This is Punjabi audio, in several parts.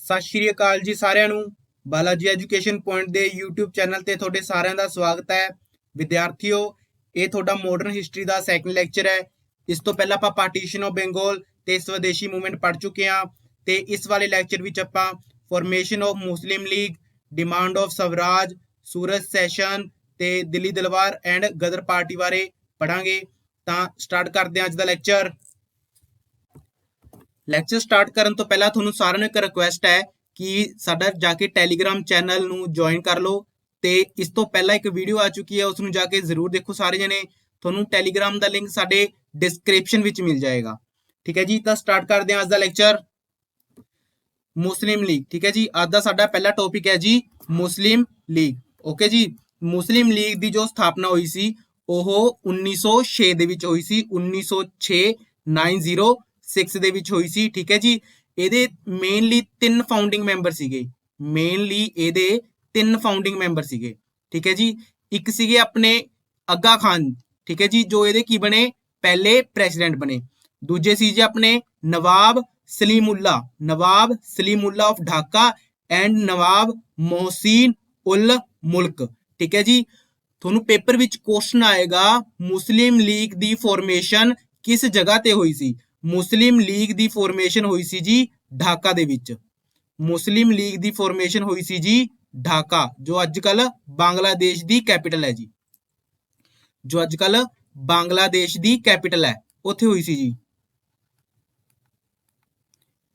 ਸਤਿ ਸ਼੍ਰੀ ਅਕਾਲ ਜੀ ਸਾਰਿਆਂ ਨੂੰ। ਬਾਲਾਜੀ ਐਜੂਕੇਸ਼ਨ ਪੁਆਇੰਟ ਦੇ YouTube ਚੈਨਲ ਤੇ ਤੁਹਾਡੇ ਸਾਰਿਆਂ ਦਾ ਸਵਾਗਤ ਹੈ। ਵਿਦਿਆਰਥੀਓ, ਇਹ ਤੁਹਾਡਾ ਮਾਡਰਨ ਹਿਸਟਰੀ ਦਾ ਸੈਕੰਡ ਲੈਕਚਰ ਹੈ। ਇਸ ਤੋਂ ਪਹਿਲਾਂ ਆਪਾਂ ਪਾਰਟੀਸ਼ਨ ਆਫ ਬੰਗਾਲ ਤੇ ਸਵਦੇਸ਼ੀ ਮੂਵਮੈਂਟ ਪੜ੍ਹ ਚੁੱਕੇ ਹਾਂ ਤੇ ਇਸ ਵਾਲੇ ਲੈਕਚਰ ਵਿੱਚ ਆਪਾਂ formation of Muslim League, demand of Swaraj, Suraj session ਤੇ ਦਿੱਲੀ ਦਲਵਾਰ ਐਂਡ ਗਦਰ ਪਾਰਟੀ ਬਾਰੇ ਪੜਾਂਗੇ। ਤਾਂ ਸਟਾਰਟ ਕਰਦੇ ਹਾਂ ਅੱਜ ਦਾ ਲੈਕਚਰ। ਲੈਕਚਰ ਸਟਾਰਟ ਕਰਨ ਤੋਂ ਪਹਿਲਾਂ ਤੁਹਾਨੂੰ ਸਾਰਿਆਂ ਨੂੰ ਇੱਕ ਰਿਕੁਐਸਟ ਹੈ ਕਿ ਸਾਡਾ ਜਾ ਕੇ ਟੈਲੀਗ੍ਰਾਮ ਚੈਨਲ ਨੂੰ ਜੁਆਇਨ ਕਰ ਲਓ ਤੇ ਇਸ ਤੋਂ ਪਹਿਲਾਂ ਇੱਕ ਵੀਡੀਓ ਆ ਚੁੱਕੀ ਹੈ, ਉਸ ਨੂੰ ਜਾ ਕੇ ਜ਼ਰੂਰ ਦੇਖੋ ਸਾਰੇ ਜਣੇ। ਤੁਹਾਨੂੰ ਟੈਲੀਗ੍ਰਾਮ ਦਾ ਲਿੰਕ ਸਾਡੇ ਡਿਸਕ੍ਰਿਪਸ਼ਨ ਵਿੱਚ ਮਿਲ ਜਾਏਗਾ। ਠੀਕ ਹੈ ਜੀ, ਤਾਂ ਸਟਾਰਟ ਕਰਦੇ ਹਾਂ ਅੱਜ ਦਾ ਲੈਕਚਰ। ਮੁਸਲਿਮ ਲੀਗ। ਠੀਕ ਹੈ ਜੀ, ਅੱਜ ਦਾ ਸਾਡਾ ਪਹਿਲਾ ਟੌਪਿਕ ਹੈ ਜੀ ਮੁਸਲਿਮ ਲੀਗ। ਓਕੇ ਜੀ, ਮੁਸਲਿਮ ਲੀਗ ਦੀ ਜੋ ਸਥਾਪਨਾ ਹੋਈ ਸੀ ਉਹ 1906 ਦੇ ਵਿੱਚ ਹੋਈ ਸੀ। 1906 ਦੇ ਵਿੱਚ ਹੋਈ ਸੀ। ਠੀਕ ਹੈ ਜੀ, ਇਹਦੇ ਮੇਨਲੀ 3 ਫਾਊਂਡਿੰਗ ਮੈਂਬਰ ਸੀਗੇ। ਠੀਕ ਹੈ ਜੀ, ਇੱਕ ਸੀਗੇ ਆਪਣੇ ਅੱਗਾ ਖਾਨ। ਠੀਕ ਹੈ ਜੀ, ਜੋ ਇਹਦੇ ਕੀ ਬਣੇ, ਪਹਿਲੇ ਪ੍ਰੈਜ਼ੀਡੈਂਟ ਬਣੇ। ਦੂਜੇ ਸੀ ਜੀ ਆਪਣੇ ਨਵਾਬ ਸਲੀਮੁੱਲਾ ਆਫ ਢਾਕਾ ਐਂਡ ਨਵਾਬ ਮੋਹਸਿਨ ਉਲ ਮੁਲਕ। ਠੀਕ ਹੈ ਜੀ, ਤੁਹਾਨੂੰ ਪੇਪਰ ਵਿੱਚ ਕੁਐਸਚਨ ਆਏਗਾ ਮੁਸਲਿਮ ਲੀਗ ਦੀ ਫਾਰਮੇਸ਼ਨ ਕਿਸ ਜਗ੍ਹਾ ਤੇ ਹੋਈ ਸੀ। ਮੁਸਲਿਮ ਲੀਗ ਦੀ ਫਾਰਮੇਸ਼ਨ ਹੋਈ ਸੀ ਜੀ ਢਾਕਾ ਦੇ ਵਿੱਚ। ਮੁਸਲਿਮ ਲੀਗ ਦੀ ਫਾਰਮੇਸ਼ਨ ਹੋਈ ਸੀ ਜੀ ਢਾਕਾ, ਜੋ ਅੱਜ ਕੱਲ ਬੰਗਲਾਦੇਸ਼ ਦੀ ਕੈਪੀਟਲ ਹੈ ਜੀ। ਉੱਥੇ ਹੋਈ ਸੀ ਜੀ।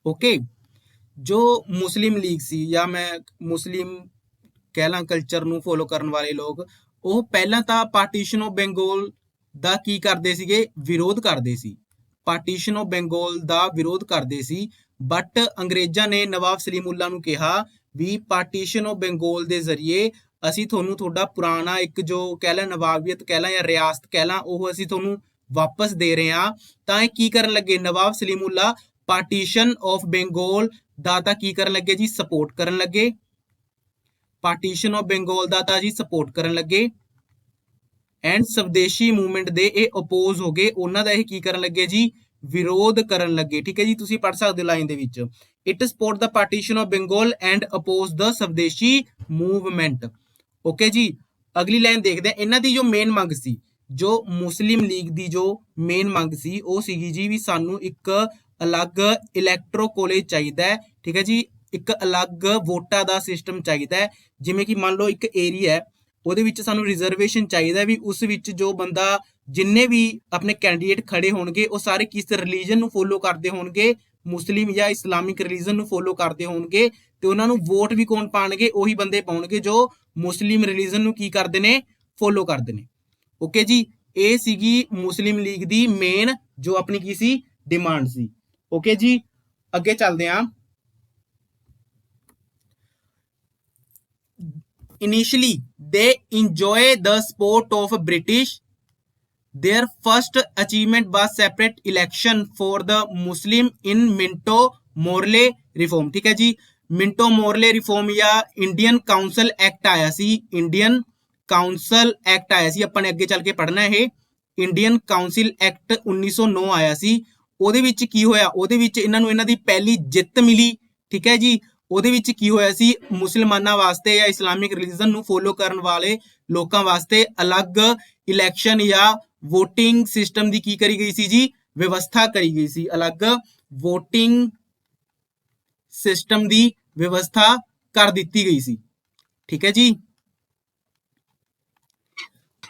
ਓਕੇ, ਜੋ ਮੁਸਲਿਮ ਲੀਗ ਸੀ ਜਾਂ ਮੈਂ ਮੁਸਲਿਮ ਕਹਿ ਲਾਂ ਕਲਚਰ ਨੂੰ ਫੋਲੋ ਕਰਨ ਵਾਲੇ ਲੋਕ, ਉਹ ਪਹਿਲਾਂ ਤਾਂ ਪਾਰਟੀਸ਼ਨ ਆਫ ਬੰਗਾਲ ਦਾ ਕੀ ਕਰਦੇ ਸੀਗੇ, ਵਿਰੋਧ ਕਰਦੇ ਸੀ। ਪਾਰਟੀਸ਼ਨ ਆਫ ਬੰਗਾਲ ਦਾ ਵਿਰੋਧ ਕਰਦੇ ਸੀ, ਬਟ ਅੰਗਰੇਜ਼ਾਂ ਨੇ ਨਵਾਬ ਸਲੀਮੁੱਲਾ ਨੂੰ ਕਿਹਾ ਵੀ ਪਾਰਟੀਸ਼ਨ ਆਫ ਬੰਗਾਲ ਦੇ ਜ਼ਰੀਏ ਅਸੀਂ ਤੁਹਾਨੂੰ ਤੁਹਾਡਾ ਪੁਰਾਣਾ ਇੱਕ ਜੋ ਕਹਿ ਲਾਂ ਨਵਾਬੀਅਤ ਕਹਿ ਲਾਂ ਜਾਂ ਰਿਆਸਤ ਕਹਿ ਲਾਂ, ਉਹ ਅਸੀਂ ਤੁਹਾਨੂੰ ਵਾਪਸ ਦੇ ਰਹੇ ਹਾਂ। ਤਾਂ ਇਹ ਕੀ ਕਰਨ ਲੱਗੇ, ਨਵਾਬ ਸਲੀਮੁੱਲਾ ਪਾਰਟੀਸ਼ਨ ਆਫ ਬੰਗਾਲ ਦਾ ਤਾਂ ਕੀ ਕਰਨ ਲੱਗੇ ਜੀ, ਸਪੋਰਟ ਕਰਨ ਲੱਗੇ। ਪਾਰਟੀਸ਼ਨ ਆਫ ਬੰਗਾਲ ਦਾ ਤਾਂ ਜੀ ਸਪੋਰਟ ਕਰਨ ਲੱਗੇ ਐਂਡ ਸਵਦੇਸ਼ੀ ਮੂਵਮੈਂਟ ਦੇ ਇਹ ਅਪੋਜ਼ ਹੋ ਗਏ। ਉਹਨਾਂ ਦਾ ਇਹ ਕੀ ਕਰਨ ਲੱਗੇ ਜੀ, ਵਿਰੋਧ ਕਰਨ ਲੱਗੇ। ਠੀਕ ਹੈ ਜੀ, ਤੁਸੀਂ ਪੜ੍ਹ ਸਕਦੇ ਹੋ ਲਾਈਨ ਦੇ ਵਿੱਚ, it support the partition of Bengal and oppose the Swadeshi movement. Okay ਜੀ, ਅਗਲੀ ਲਾਈਨ ਦੇਖਦੇ ਹਾਂ। ਇਹਨਾਂ ਦੀ ਜੋ ਮੇਨ ਮੰਗ ਸੀ, ਜੋ ਮੁਸਲਿਮ ਲੀਗ ਦੀ ਜੋ ਮੇਨ ਮੰਗ ਸੀ, ਉਹ ਸੀਗੀ ਜੀ ਵੀ ਸਾਨੂੰ ਇੱਕ ਅਲੱਗ ਇਲੈਕਟ੍ਰੋ ਕਾਲਜ ਚਾਹੀਦਾ ਹੈ। ਠੀਕ ਹੈ ਜੀ, ਇੱਕ ਅਲੱਗ ਵੋਟਾਂ ਦਾ ਸਿਸਟਮ ਚਾਹੀਦਾ ਹੈ। ਜਿਵੇਂ ਕਿ ਮੰਨ ਲਓ ਇੱਕ ਏਰੀਆ ਹੈ, ਉਹਦੇ ਵਿੱਚ ਸਾਨੂੰ ਰਿਜ਼ਰਵੇਸ਼ਨ ਚਾਹੀਦਾ ਵੀ ਉਸ ਵਿੱਚ ਜੋ ਬੰਦਾ, ਜਿੰਨੇ ਵੀ ਆਪਣੇ ਕੈਂਡੀਡੇਟ ਖੜੇ ਹੋਣਗੇ ਉਹ ਸਾਰੇ ਕਿਸ ਰਿਲੀਜਨ ਨੂੰ ਫੋਲੋ ਕਰਦੇ ਹੋਣਗੇ, ਮੁਸਲਿਮ ਜਾਂ ਇਸਲਾਮਿਕ ਰਿਲੀਜਨ ਨੂੰ ਫੋਲੋ ਕਰਦੇ ਹੋਣਗੇ, ਤੇ ਉਹਨਾਂ ਨੂੰ ਵੋਟ ਵੀ ਕੌਣ ਪਾਣਗੇ, ਉਹੀ ਬੰਦੇ ਪਾਉਣਗੇ ਜੋ ਮੁਸਲਿਮ ਰਿਲੀਜਨ ਨੂੰ ਕੀ ਕਰਦੇ ਨੇ, ਫੋਲੋ ਕਰਦੇ ਨੇ। ਓਕੇ ਜੀ, ਇਹ ਸੀਗੀ ਮੁਸਲਿਮ ਲੀਗ ਦੀ ਮੇਨ ਜੋ ਆਪਣੀ ਕੀ ਸੀ, ਡਿਮਾਂਡ ਸੀ। ਓਕੇ ਜੀ, ਅੱਗੇ ਚੱਲਦੇ ਹਾਂ। Initially, they enjoy the support of British. Their first achievement was separate election for the Muslim in Minto Morley reform. ठीक है जी, मिंटो मोरले रिफॉर्म या इंडियन काउंसिल एक्ट आया सी। इंडियन काउंसिल एक्ट आया सी, अपन ने ਅੱਗੇ ਚੱਲ ਕੇ ਪੜ੍ਹਨਾ ਇਹ। ਇੰਡੀਅਨ ਕਾਉਂਸਿਲ ਐਕਟ 1909 ਆਇਆ ਸੀ। ਉਹਦੇ ਵਿੱਚ ਕੀ ਹੋਇਆ, ਉਹਦੇ ਵਿੱਚ ਇਹਨਾਂ ਨੂੰ ਇਹਨਾਂ ਦੀ ਪਹਿਲੀ ਜਿੱਤ ਮਿਲੀ। ਠੀਕ ਹੈ ਜੀ, ਉਹਦੇ ਵਿੱਚ ਕੀ ਹੋਇਆ ਸੀ, ਮੁਸਲਮਾਨਾਂ ਵਾਸਤੇ ਜਾਂ ਇਸਲਾਮਿਕ ਰਿਲੀਜਨ ਨੂੰ ਫੋਲੋ ਕਰਨ ਵਾਲੇ ਲੋਕਾਂ ਵਾਸਤੇ ਅਲੱਗ ਇਲੈਕਸ਼ਨ ਜਾਂ ਵੋਟਿੰਗ ਸਿਸਟਮ ਦੀ ਕੀ ਕਰੀ ਗਈ ਸੀ ਜੀ, ਵਿਵਸਥਾ ਕਰੀ ਗਈ ਸੀ। ਅਲੱਗ ਵੋਟਿੰਗ ਸਿਸਟਮ ਦੀ ਵਿਵਸਥਾ ਕਰ ਦਿੱਤੀ ਗਈ ਸੀ। ਠੀਕ ਹੈ ਜੀ,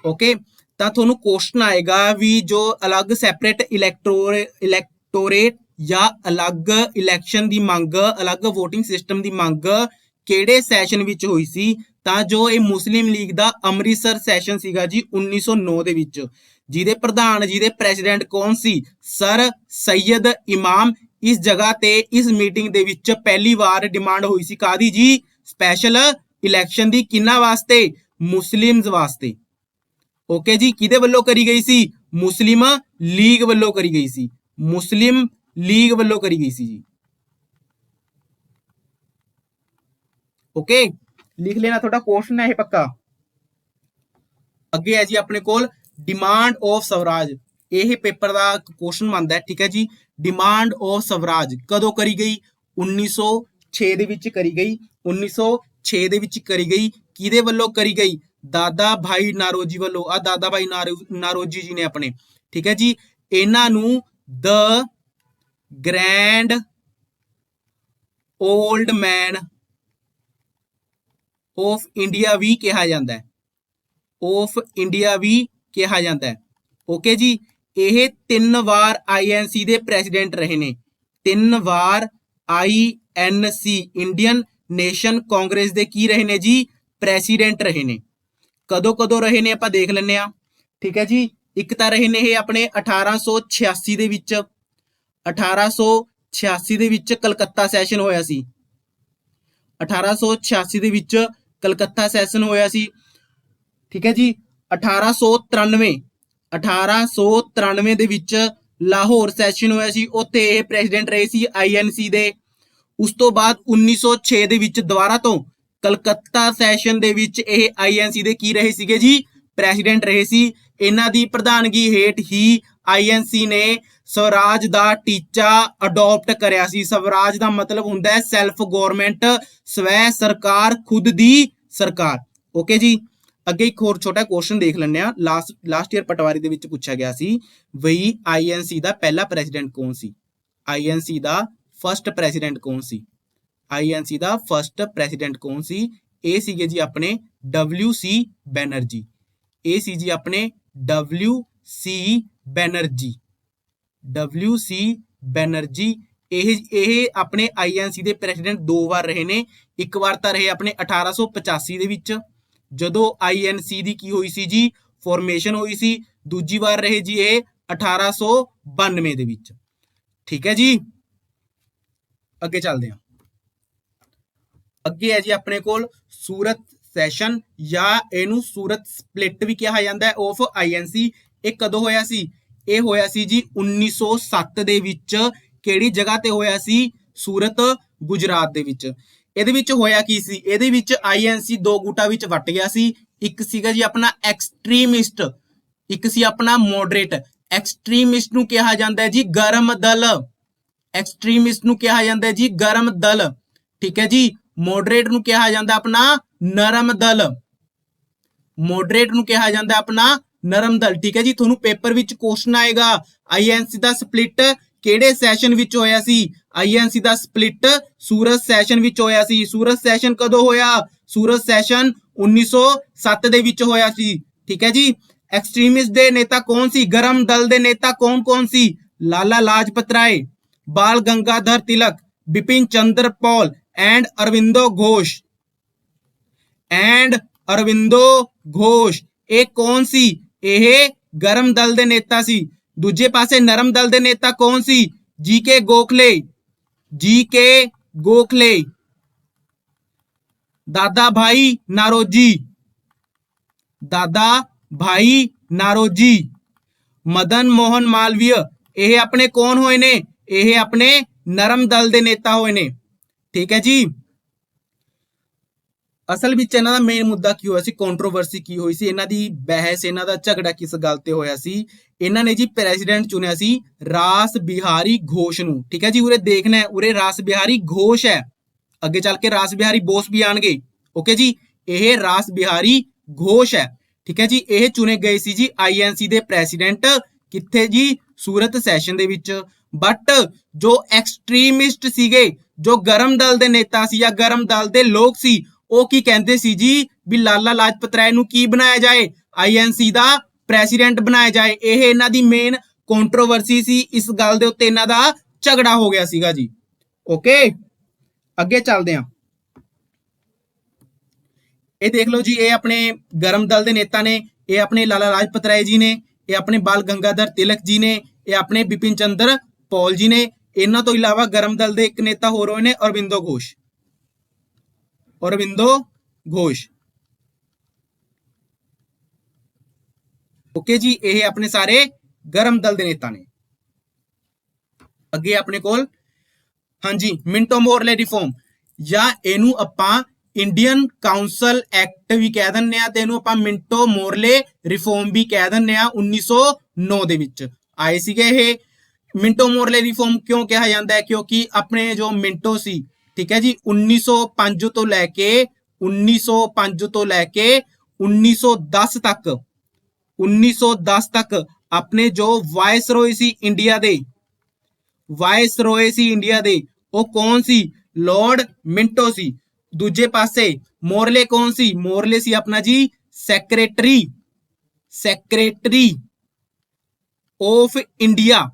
ਓਕੇ। ਤਾਂ ਤੁਹਾਨੂੰ ਕੁਐਸਚਨ ਆਏਗਾ ਵੀ ਜੋ ਅਲੱਗ ਸੈਪਰੇਟ ਇਲੈਕਟੋਰੇਟ ਜਾਂ ਅਲੱਗ ਇਲੈਕਸ਼ਨ ਦੀ ਮੰਗ, ਅਲੱਗ ਵੋਟਿੰਗ ਸਿਸਟਮ ਦੀ ਮੰਗ ਕਿਹੜੇ ਸੈਸ਼ਨ ਵਿੱਚ ਹੋਈ ਸੀ। ਤਾਂ ਜੋ ਇਹ ਮੁਸਲਿਮ ਲੀਗ ਦਾ ਅੰਮ੍ਰਿਤਸਰ ਸੈਸ਼ਨ ਸੀਗਾ ਜੀ 1909 ਦੇ ਵਿੱਚ, ਜਿਹਦੇ ਪ੍ਰਧਾਨ, ਜਿਹਦੇ ਪ੍ਰੈਜ਼ੀਡੈਂਟ ਕੌਣ ਸੀ, ਸਰ ਸੈਯਦ ਇਮਾਮ। ਇਸ ਜਗ੍ਹਾ ਤੇ ਇਸ ਮੀਟਿੰਗ ਦੇ ਵਿੱਚ ਪਹਿਲੀ ਵਾਰ ਡਿਮਾਂਡ ਹੋਈ ਸੀ ਕਾਹਦੀ ਜੀ, ਸਪੈਸ਼ਲ ਇਲੈਕਸ਼ਨ ਦੀ। ਕਿਹਨਾਂ ਵਾਸਤੇ, ਮੁਸਲਿਮਸ ਵਾਸਤੇ। ਓਕੇ ਜੀ, ਕਿਹਦੇ ਵੱਲੋਂ ਕਰੀ ਗਈ ਸੀ, ਮੁਸਲਿਮ ਲੀਗ ਵੱਲੋਂ ਕਰੀ ਗਈ ਸੀ। ਮੁਸਲਿਮ ਲੀਗ ਵੱਲੋਂ ਕਰੀ ਗਈ ਸੀ ਜੀ। ਓਕੇ, ਲਿਖ ਲੈਣਾ, ਤੁਹਾਡਾ ਕੁਐਸਚਨ ਹੈ ਇਹ ਪੱਕਾ। ਅੱਗੇ ਹੈ ਜੀ ਆਪਣੇ ਕੋਲ ਡਿਮਾਂਡ ਆਫ ਸਵਰਾਜ। ਇਹ ਪੇਪਰ ਦਾ ਕੁਐਸਚਨ ਬਣਦਾ ਹੈ। ਠੀਕ ਹੈ ਜੀ, ਡਿਮਾਂਡ ਆਫ ਸਵਰਾਜ ਕਦੋਂ ਕਰੀ ਗਈ, 1906 1906 ਦੇ ਵਿੱਚ ਕਰੀ ਗਈ। 1906 ਦੇ ਵਿੱਚ ਕਰੀ ਗਈ। ਕਿਹਦੇ ਵੱਲੋਂ ਕਰੀ ਗਈ? ਦਾਦਾ ਭਾਈ ਨਾਰੋਜੀ ਵੱਲੋਂ। ਆ ਦਾਦਾ ਭਾਈ ਨਾਰੋਜੀ ਜੀ ਨੇ ਆਪਣੇ, ਠੀਕ ਹੈ ਜੀ। ਇਹਨਾਂ ਨੂੰ the grand old man of India ਵੀ ਕਿਹਾ ਜਾਂਦਾ ਹੈ। ਆਫ ਇੰਡੀਆ ਵੀ ਕਿਹਾ ਜਾਂਦਾ ਹੈ। ਓਕੇ ਜੀ। ਇਹ 3 ਵਾਰ ਆਈਐਨਸੀ ਦੇ ਪ੍ਰੈਜ਼ੀਡੈਂਟ ਰਹੇ ਨੇ। 3 ਵਾਰ ਆਈਐਨਸੀ ਇੰਡੀਅਨ ਨੇਸ਼ਨ ਕਾਂਗਰਸ ਦੇ ਕੀ ਰਹੇ ਨੇ ਜੀ? ਪ੍ਰੈਜ਼ੀਡੈਂਟ ਰਹੇ ਨੇ। ਕਦੋਂ ਕਦੋਂ ਰਹੇ ਨੇ ਆਪਾਂ ਦੇਖ ਲੈਂਦੇ ਆ, ਠੀਕ ਹੈ ਜੀ। ਇੱਕ ਤਾਂ ਰਹੇ ਨੇ ਇਹ ਆਪਣੇ 1886 ਦੇ ਵਿੱਚ। 1886 ਦੇ ਵਿੱਚ ਕਲਕੱਤਾ ਸੈਸ਼ਨ ਹੋਇਆ ਸੀ। 1886 ਦੇ ਵਿੱਚ ਕਲਕੱਤਾ ਸੈਸ਼ਨ ਹੋਇਆ ਸੀ, ਠੀਕ ਹੈ ਜੀ। 1893 ਦੇ ਵਿੱਚ ਲਾਹੌਰ ਸੈਸ਼ਨ ਹੋਇਆ ਸੀ, ਉੱਥੇ ਇਹ ਪ੍ਰੈਜ਼ੀਡੈਂਟ ਰਹੇ ਸੀ ਆਈਐਨਸੀ ਦੇ। ਉਸ ਤੋਂ ਬਾਅਦ 1906 ਦੇ ਵਿੱਚ ਦੁਬਾਰਾ ਤੋਂ ਕਲਕੱਤਾ ਸੈਸ਼ਨ ਦੇ ਵਿੱਚ ਇਹ ਆਈਐਨਸੀ ਦੇ ਕੀ ਰਹੇ ਸੀਗੇ ਜੀ? ਪ੍ਰੈਜ਼ੀਡੈਂਟ ਰਹੇ ਸੀ। ਇਹਨਾਂ ਦੀ ਪ੍ਰਧਾਨਗੀ ਹੇਠ ਹੀ ਆਈਐਨਸੀ ਨੇ ਸਵਰਾਜ ਦਾ ਟੀਚਾ ਅਡਾਪਟ ਕਰਿਆ ਸੀ। ਸਵਰਾਜ ਦਾ ਮਤਲਬ ਹੁੰਦਾ ਹੈ ਸੈਲਫ ਗਵਰਨਮੈਂਟ, ਸਵੈ ਸਰਕਾਰ, ਖੁਦ ਦੀ ਸਰਕਾਰ। ਓਕੇ ਜੀ। ਅੱਗੇ ਇੱਕ ਹੋਰ ਛੋਟਾ ਕੁਐਸਚਨ ਦੇਖ ਲੈਂਦੇ ਆ। ਲਾਸਟ ਈਅਰ ਪਟਵਾਰੀ ਦੇ ਵਿੱਚ ਪੁੱਛਿਆ ਗਿਆ ਸੀ ਬਈ ਆਈਐਨਸੀ ਦਾ ਪਹਿਲਾ ਪ੍ਰੈਜ਼ੀਡੈਂਟ ਕੌਣ ਸੀ? ਆਈਐਨਸੀ ਦਾ ਫਸਟ ਪ੍ਰੈਜ਼ੀਡੈਂਟ ਕੌਣ ਸੀ? ਆਈਐਨਸੀ ਦਾ ਫਸਟ ਪ੍ਰੈਜ਼ੀਡੈਂਟ ਕੌਣ ਸੀ? ਇਹ ਸੀਗੇ ਜੀ ਆਪਣੇ WC ਬੈਨਰਜੀ। ਇਹ ਸੀ ਜੀ ਆਪਣੇ WC ਬੈਨਰਜੀ। WC ਬੈਨਰਜੀ ਇਹ ਆਪਣੇ ਆਈਐਨਸੀ ਦੇ ਪ੍ਰੈਜ਼ੀਡੈਂਟ 2 ਵਾਰ ਰਹੇ ਨੇ। ਇੱਕ ਵਾਰ ਤਾਂ ਰਹੇ ਆਪਣੇ 1885 ਦੇ ਵਿੱਚ, ਜਦੋਂ ਆਈਐਨਸੀ ਦੀ ਕੀ ਹੋਈ ਸੀ ਜੀ? ਫਾਰਮੇਸ਼ਨ ਹੋਈ ਸੀ। ਦੂਜੀ ਵਾਰ ਰਹੇ ਜੀ ਇਹ 1892 ਦੇ ਵਿੱਚ, ਠੀਕ ਹੈ ਜੀ। ਅੱਗੇ ਚੱਲਦੇ ਹਾਂ। ਅੱਗੇ ਹੈ ਜੀ ਆਪਣੇ ਕੋਲ ਸੂਰਤ ਸੈਸ਼ਨ, ਜਾਂ ਇਹਨੂੰ ਸੂਰਤ ਸਪਲਿਟ ਵੀ ਕਿਹਾ ਜਾਂਦਾ ਹੈ, ਆਫ ਆਈਐਨਸੀ। ਇਹ ਕਦੋਂ ਹੋਇਆ ਸੀ? ਇਹ ਹੋਇਆ ਸੀ ਜੀ 1907 ਦੇ ਵਿੱਚ। ਕਿਹੜੀ ਜਗ੍ਹਾ ਤੇ ਹੋਇਆ ਸੀ? ਸੂਰਤ, ਗੁਜਰਾਤ ਦੇ ਵਿੱਚ। ਇਹਦੇ ਵਿੱਚ ਹੋਇਆ ਕੀ ਸੀ? ਇਹਦੇ ਵਿੱਚ ਆਈਐਨਸੀ 2 ਗੁੱਟਾਂ ਵਿੱਚ ਵੱਟ ਗਿਆ ਸੀ। ਇੱਕ ਸੀਗਾ ਜੀ ਆਪਣਾ ਐਕਸਟ੍ਰੀਮਿਸਟ, ਇੱਕ ਸੀ ਆਪਣਾ ਮੋਡਰੇਟ। ਐਕਸਟ੍ਰੀਮਿਸਟ ਨੂੰ ਕਿਹਾ ਜਾਂਦਾ ਹੈ ਜੀ ਗਰਮ ਦਲ। ਐਕਸਟ੍ਰੀਮਿਸਟ ਨੂੰ ਕਿਹਾ ਜਾਂਦਾ ਹੈ ਜੀ ਗਰਮ ਦਲ, ਠੀਕ ਹੈ ਜੀ। ਮੋਡਰੇਟ ਨੂੰ ਕਿਹਾ ਜਾਂਦਾ ਆਪਣਾ ਨਰਮ ਦਲ। ਮੋਡਰੇਟ ਨੂੰ ਕਿਹਾ ਜਾਂਦਾ ਆਪਣਾ ਨਰਮ ਦਲ, ਠੀਕ ਹੈ ਜੀ। ਤੁਹਾਨੂੰ ਪੇਪਰ ਵਿੱਚ ਕੁਐਸਚਨ ਆਏਗਾ ਆਈਐਨਸੀ ਦਾ ਸਪਲਿਟ ਕਿਹੜੇ ਸੈਸ਼ਨ ਵਿੱਚ ਹੋਇਆ ਸੀ? ਆਈਐਨਸੀ ਦਾ ਸਪਲਿਟ ਸੂਰਤ ਸੈਸ਼ਨ ਵਿੱਚ ਹੋਇਆ ਸੀ। ਸੂਰਤ ਸੈਸ਼ਨ ਕਦੋਂ ਹੋਇਆ? ਸੂਰਤ ਸੈਸ਼ਨ 1907 ਦੇ ਵਿੱਚ ਹੋਇਆ ਸੀ, ਠੀਕ ਹੈ ਜੀ। ਐਕਸਟ੍ਰੀਮਿਸਟ ਦੇ ਨੇਤਾ ਕੌਣ ਸੀ? ਗਰਮ ਦਲ ਦੇ ਨੇਤਾ ਕੌਣ ਸੀ? ਲਾਲਾ ਲਾਜਪਤ ਰਾਏ, ਬਾਲ ਗੰਗਾਧਰ ਤਿਲਕ, ਬਿਪਿਨ ਚੰਦਰ ਪਾਲ ਐਂਡ ਅਰਵਿੰਦੋ ਘੋਸ਼। ਇਹ ਕੌਣ ਸੀ? ਇਹ ਗਰਮ ਦਲ ਦੇ ਨੇਤਾ ਸੀ। ਦੂਜੇ ਪਾਸੇ ਨਰਮ ਦਲ ਦੇ ਨੇਤਾ ਕੌਣ ਸੀ? ਜੀਕੇ ਗੋਖਲੇ, ਦਾਦਾ ਭਾਈ ਨਾਰੋਜੀ, ਮਦਨ ਮੋਹਨ ਮਾਲਵੀय। ਇਹ ਆਪਣੇ ਕੌਣ ਹੋਏ ਨੇ? ਇਹ ਆਪਣੇ ਨਰਮ ਦਲ ਦੇ ਨੇਤਾ ਹੋਏ ਨੇ, ਠੀਕ ਹੈ ਜੀ। ਅਸਲ ਵਿੱਚ ਇਹਨਾਂ ਦਾ ਮੇਨ ਮੁੱਦਾ ਕੀ ਹੋਇਆ ਸੀ? ਕੰਟਰੋਵਰਸੀ ਕੀ ਹੋਈ ਸੀ? ਇਹਨਾਂ ਦੀ ਬਹਿਸ, ਇਹਨਾਂ ਦਾ ਝਗੜਾ ਕਿਸ ਗੱਲ ਤੇ ਹੋਇਆ ਸੀ? ਇਹਨਾਂ ਨੇ ਜੀ ਪ੍ਰੈਜ਼ੀਡੈਂਟ ਚੁਣਿਆ ਸੀ ਰਾਸ ਬਿਹਾਰੀ ਘੋਸ਼ ਨੂੰ, ਠੀਕ ਹੈ ਜੀ। ਉਰੇ ਦੇਖਣਾ ਹੈ, ਉਰੇ ਰਾਸ ਬਿਹਾਰੀ ਘੋਸ਼ ਹੈ, ਅੱਗੇ ਚੱਲ ਕੇ ਰਾਸ ਬਿਹਾਰੀ ਬੋਸ ਵੀ ਆਣਗੇ। ਓਕੇ ਜੀ। ਇਹ ਰਾਸ ਬਿਹਾਰੀ ਘੋਸ਼ ਹੈ, ਠੀਕ ਹੈ ਜੀ। ਇਹ ਚੁਣੇ ਗਏ ਸੀ ਜੀ ਆਈਐਨਸੀ ਦੇ ਪ੍ਰੈਜ਼ੀਡੈਂਟ। ਕਿੱਥੇ ਜੀ? ਸੂਰਤ ਸੈਸ਼ਨ ਦੇ ਵਿੱਚ। ਬਟ ਜੋ ਐਕਸਟ੍ਰੀਮਿਸਟ ਸੀਗੇ, ਜੋ ਗਰਮ ਦਲ ਦੇ ਨੇਤਾ ਸੀ ਜਾਂ ਗਰਮ ਦਲ ਦੇ ਲੋਕ ਸੀ, ਉਹ ਕੀ ਕਹਿੰਦੇ ਸੀ ਜੀ? ਵੀ ਲਾਲਾ ਲਾਜਪਤ ਰਾਏ ਨੂੰ ਕੀ ਬਣਾਇਆ ਜਾਏ? ਆਈਐਨਸੀ ਦਾ ਪ੍ਰੈਜ਼ੀਡੈਂਟ ਬਣਾਇਆ ਜਾਏ। ਇਹ ਇਹਨਾਂ ਦੀ ਮੇਨ ਕੰਟਰੋਵਰਸੀ ਸੀ। ਇਸ ਗੱਲ ਦੇ ਉੱਤੇ ਇਹਨਾਂ ਦਾ ਝਗੜਾ ਹੋ ਗਿਆ ਸੀਗਾ ਜੀ। ਓਕੇ, ਅੱਗੇ ਚੱਲਦੇ ਹਾਂ। ਇਹ ਦੇਖ ਲਓ ਜੀ, ਇਹ ਆਪਣੇ ਗਰਮ ਦਲ ਦੇ ਨੇਤਾ ਨੇ। ਇਹ ਆਪਣੇ ਲਾਲਾ ਲਾਜਪਤ ਰਾਏ ਜੀ ਨੇ, ਇਹ ਆਪਣੇ ਬਾਲ ਗੰਗਾਧਰ ਤਿਲਕ ਜੀ ਨੇ, ਇਹ ਆਪਣੇ ਬਿਪਿਨ ਚੰਦਰ ਪਾਲ ਜੀ ਨੇ। ਇਹਨਾਂ ਤੋਂ ਇਲਾਵਾ ਗਰਮ ਦਲ ਦੇ ਇੱਕ ਨੇਤਾ ਹੋਰ ਹੋਏ ਨੇ, ਅਰਵਿੰਦੋ ਘੋਸ਼। ਓਕੇ ਜੀ। ਇਹ ਆਪਣੇ ਸਾਰੇ ਗਰਮ ਦਲ ਦੇ ਨੇਤਾ ਨੇ। ਅੱਗੇ ਆਪਣੇ ਕੋਲ ਹਾਂਜੀ ਮਿੰਟੋ ਮੋਰਲੇ ਰਿਫਾਰਮ, ਜਾਂ ਇਹਨੂੰ ਆਪਾਂ ਇੰਡੀਅਨ ਕਾਉਂਸਲ ਐਕਟ ਵੀ ਕਹਿ ਦਿੰਦੇ ਆ, ਤੇ ਇਹਨੂੰ ਆਪਾਂ ਮਿੰਟੋ ਮੋਰਲੇ ਰਿਫਾਰਮ ਵੀ ਕਹਿ ਦਿੰਦੇ ਆ। 1909 ਦੇ ਵਿੱਚ ਆਏ ਸੀਗੇ ਇਹ। ਮਿੰਟੋ ਮੋਰਲੇ ਰਿਫਾਰਮ ਕਿਉਂ ਕਿਹਾ ਜਾਂਦਾ ਹੈ? ਕਿਉਂਕਿ ਆਪਣੇ ਜੋ ਮਿੰਟੋ ਸੀ, ठीक है जी 1905 ਤੋਂ ਲੈ ਕੇ 1905 ਤੋਂ ਲੈ ਕੇ 1910 ਤੱਕ 1910 ਤੱਕ ਆਪਣੇ ਜੋ ਵਾਇਸਰੋਏ ਸੀ ਇੰਡੀਆ ਦੇ ਵਾਇਸਰੋਏ ਸੀ ਇੰਡੀਆ ਦੇ ਉਹ ਕੌਣ ਸੀ ਲਾਰਡ ਮਿੰਟੋ ਸੀ ਦੂਜੇ ਪਾਸੇ ਮੋਰਲੇ ਕੌਣ ਸੀ ਮੋਰਲੇ ਸੀ ਆਪਣਾ ਜੀ secretary secretary of India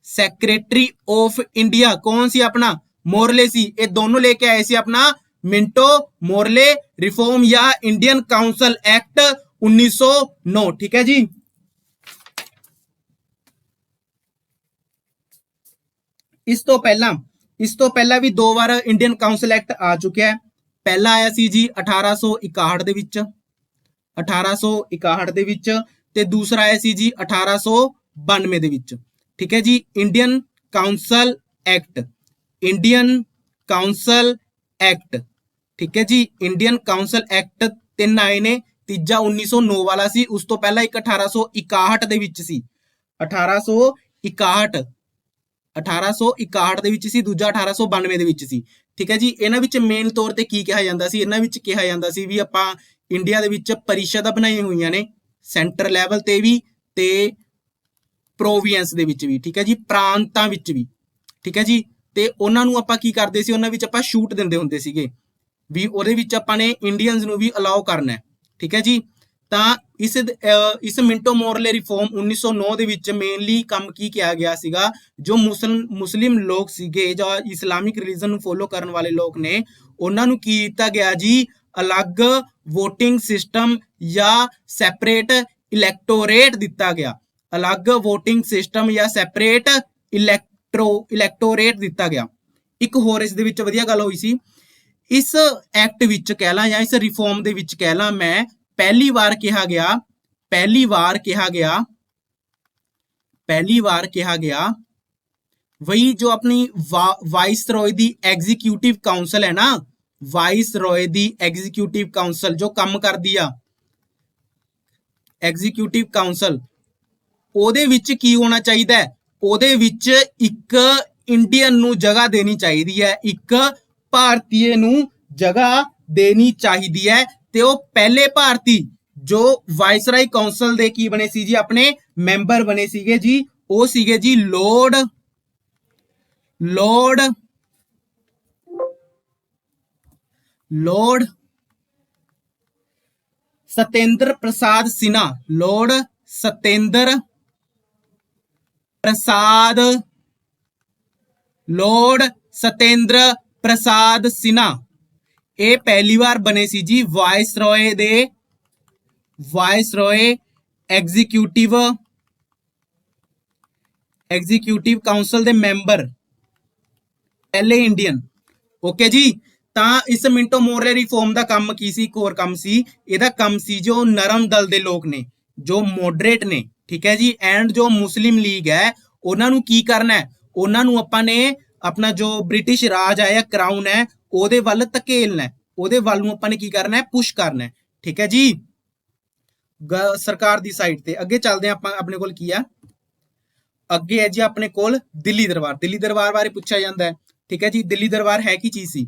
secretary of India ਕੌਣ ਸੀ ਆਪਣਾ ਮੋਰਲੇ ਸੀ ਇਹ ਦੋਨੋਂ ਲੈ ਕੇ ਆਏ ਸੀ ਆਪਣਾ ਮਿੰਟੋ ਮੋਰਲੇ ਰਿਫਾਰਮ ਜਾਂ ਇੰਡੀਅਨ ਕਾਉਂਸਲ ਐਕਟ 1909 ठीक है जी ਇਸ ਤੋਂ ਪਹਿਲਾਂ ਵੀ ਦੋ ਵਾਰ ਇੰਡੀਅਨ ਕਾਉਂਸਲ ਐਕਟ ਆ ਚੁੱਕਿਆ ਹੈ ਪਹਿਲਾ ਆਇਆ ਸੀ ਜੀ 1861 ਦੇ ਵਿੱਚ 1861 ਦੇ ਵਿੱਚ ਤੇ ਦੂਸਰਾ ਆਇਆ ਸੀ ਜੀ 1892 ਦੇ ਵਿੱਚ ਠੀਕ ਹੈ ਜੀ ਇੰਡੀਅਨ ਕਾਉਂਸਲ ਐਕਟ ਠੀਕ ਹੈ ਜੀ ਇੰਡੀਅਨ ਕਾਉਂਸਲ ਐਕਟ ਤਿੰਨ ਆਏ ਨੇ ਤੀਜਾ 1909 ਵਾਲਾ ਸੀ ਉਸ ਤੋਂ ਪਹਿਲਾਂ ਇੱਕ 1861 ਦੇ ਵਿੱਚ ਸੀ 1861 ਦੇ ਵਿੱਚ ਸੀ ਦੂਜਾ 1892 ਦੇ ਵਿੱਚ ਸੀ ਠੀਕ ਹੈ ਜੀ ਇਹਨਾਂ ਵਿੱਚ ਮੇਨ ਤੌਰ ਤੇ ਕੀ ਕਿਹਾ ਜਾਂਦਾ ਸੀ ਇਹਨਾਂ ਵਿੱਚ ਕਿਹਾ ਜਾਂਦਾ ਸੀ ਵੀ ਆਪਾਂ ਇੰਡੀਆ ਦੇ ਵਿੱਚ ਪਰਿਸ਼ਦਾਂ ਬਣਾਈਆਂ ਹੋਈਆਂ ਨੇ ਸੈਂਟਰ ਲੈਵਲ ਤੇ ਵੀ ਤੇ ਪ੍ਰੋਵਿੰਸ ਦੇ ਵਿੱਚ ਵੀ ਠੀਕ ਹੈ ਜੀ ਪ੍ਰਾਂਤਾਂ ਵਿੱਚ ਵੀ ਠੀਕ ਹੈ ਜੀ ਤੇ ਉਹਨਾਂ ਨੂੰ ਆਪਾਂ ਕੀ ਕਰਦੇ ਸੀ ਉਹਨਾਂ ਵਿੱਚ ਆਪਾਂ ਛੂਟ ਦਿੰਦੇ ਹੁੰਦੇ ਸੀਗੇ ਵੀ ਉਹਦੇ ਵਿੱਚ ਆਪਾਂ ਨੇ ਇੰਡੀਅਨਸ ਨੂੰ ਵੀ ਅਲਾਉ ਕਰਨਾ ਹੈ ਠੀਕ ਹੈ ਜੀ ਤਾਂ ਇਸ ਮਿੰਟੋ ਮੋਰਲੇ ਰਿਫਾਰਮ 1909 ਦੇ ਵਿੱਚ ਮੇਨਲੀ ਕੰਮ ਕੀ ਕਿਹਾ ਗਿਆ ਸੀਗਾ ਜੋ ਮੁਸਲਿਮ ਲੋਕ ਸੀਗੇ ਜਾਂ ਇਸਲਾਮਿਕ ਰਿਲੀਜਨ ਨੂੰ ਫੋਲੋ ਕਰਨ ਵਾਲੇ ਲੋਕ ਨੇ ਉਹਨਾਂ ਨੂੰ ਕੀ ਦਿੱਤਾ ਗਿਆ ਜੀ ਅਲੱਗ ਵੋਟਿੰਗ ਸਿਸਟਮ ਜਾਂ ਸੈਪਰੇਟ ਇਲੈਕਟੋਰੇਟ ਦਿੱਤਾ ਗਿਆ ਅਲੱਗ ਵੋਟਿੰਗ ਸਿਸਟਮ ਜਾਂ ਸੈਪਰੇਟ ਇਲੈਕਟੋਰੇਟ ਦਿੱਤਾ ਗਿਆ ਇੱਕ ਹੋਰ ਇਸ ਦੇ ਵਿੱਚ ਵਧੀਆ ਗੱਲ ਹੋਈ ਸੀ ਇਸ ਐਕਟ ਵਿੱਚ ਕਹਿ ਲਾਂ ਜਾਂ ਇਸ ਰਿਫਾਰਮ ਦੇ ਵਿੱਚ ਕਹਿ ਲਾਂ ਮੈਂ ਪਹਿਲੀ ਵਾਰ ਕਿਹਾ ਗਿਆ ਵਹੀ ਜੋ ਆਪਣੀ ਵਾਇਸਰੋਏ ਦੀ ਐਗਜ਼ੀਕਿਊਟਿਵ ਕਾਉਂਸਲ ਹੈ ਨਾ ਵਾਇਸਰੋਏ ਦੀ ਐਗਜ਼ੀਕਿਊਟਿਵ ਕਾਉਂਸਲ ਜੋ ਕੰਮ ਕਰਦੀ ਆ ਐਗਜ਼ੀਕਿਊਟਿਵ ਕਾਉਂਸਲ ਉਹਦੇ ਵਿੱਚ ਕੀ ਹੋਣਾ ਚਾਹੀਦਾ ਉਹਦੇ ਵਿੱਚ ਇੱਕ ਇੰਡੀਅਨ ਨੂੰ ਜਗ੍ਹਾ ਦੇਣੀ ਚਾਹੀਦੀ ਹੈ ਇੱਕ ਭਾਰਤੀਏ ਨੂੰ ਜਗ੍ਹਾ ਦੇਣੀ ਚਾਹੀਦੀ ਹੈ ਤੇ ਉਹ ਪਹਿਲੇ ਭਾਰਤੀ ਜੋ ਵਾਇਸਰਾਈ ਕਾਉਂਸਲ ਦੇ ਕੀ ਬਣੇ ਸੀ ਜੀ ਆਪਣੇ ਮੈਂਬਰ ਬਣੇ ਸੀਗੇ ਜੀ ਉਹ ਸੀਗੇ ਜੀ ਲੋਰਡ ਸਤੇਂਦਰ ਪ੍ਰਸਾਦ ਸਿਨਹਾ ਲੋਰਡ ਸਤੇਂਦਰ ਪ੍ਰਸਾਦ ਸਿਨਹਾ ਇਹ ਪਹਿਲੀ ਵਾਰ ਬਣੇ ਸੀ ਜੀ ਵਾਇਸਰੋਏ ਐਗਜ਼ੀਕਿਊਟਿਵ ਕਾਉਂਸਲ ਦੇ ਮੈਂਬਰ ਪਹਿਲੇ ਇੰਡੀਅਨ ਓਕੇ ਜੀ ਤਾਂ ਇਸ ਮਿੰਟੋ ਮੋਰਲੇ ਰਿਫਾਰਮ ਦਾ ਕੰਮ ਕੀ ਸੀ ਇੱਕ ਹੋਰ ਕੰਮ ਸੀ ਇਹਦਾ ਕੰਮ ਸੀ ਜੋ ਨਰਮ ਦਲ ਦੇ ਲੋਕ ਨੇ ਜੋ ਮੋਡਰੇਟ ਨੇ ਠੀਕ ਹੈ ਜੀ ਐਂਡ ਜੋ ਮੁਸਲਿਮ ਲੀਗ ਹੈ ਉਹਨਾਂ ਨੂੰ ਕੀ ਕਰਨਾ ਹੈ ਉਹਨਾਂ ਨੂੰ ਆਪਾਂ ਨੇ ਆਪਣਾ ਜੋ ਬ੍ਰਿਟਿਸ਼ ਰਾਜ ਹੈ ਜਾਂ ਕਰਾਊਨ ਹੈ ਉਹਦੇ ਵੱਲ ਧਕੇਲਣਾ ਉਹਦੇ ਵੱਲ ਨੂੰ ਆਪਾਂ ਨੇ ਕੀ ਕਰਨਾ ਹੈ ਪੁਸ਼ ਕਰਨਾ ਹੈ ਠੀਕ ਹੈ ਜੀ ਸਰਕਾਰ ਦੀ ਸਾਈਡ ਤੇ ਅੱਗੇ ਚੱਲਦੇ ਆਪਾਂ ਆਪਣੇ ਕੋਲ ਕੀ ਆ ਅੱਗੇ ਹੈ ਜੀ ਆਪਣੇ ਕੋਲ ਦਿੱਲੀ ਦਰਬਾਰ ਬਾਰੇ ਪੁੱਛਿਆ ਜਾਂਦਾ ਹੈ ਠੀਕ ਹੈ ਜੀ ਦਿੱਲੀ ਦਰਬਾਰ ਹੈ ਕੀ ਚੀਜ਼ ਸੀ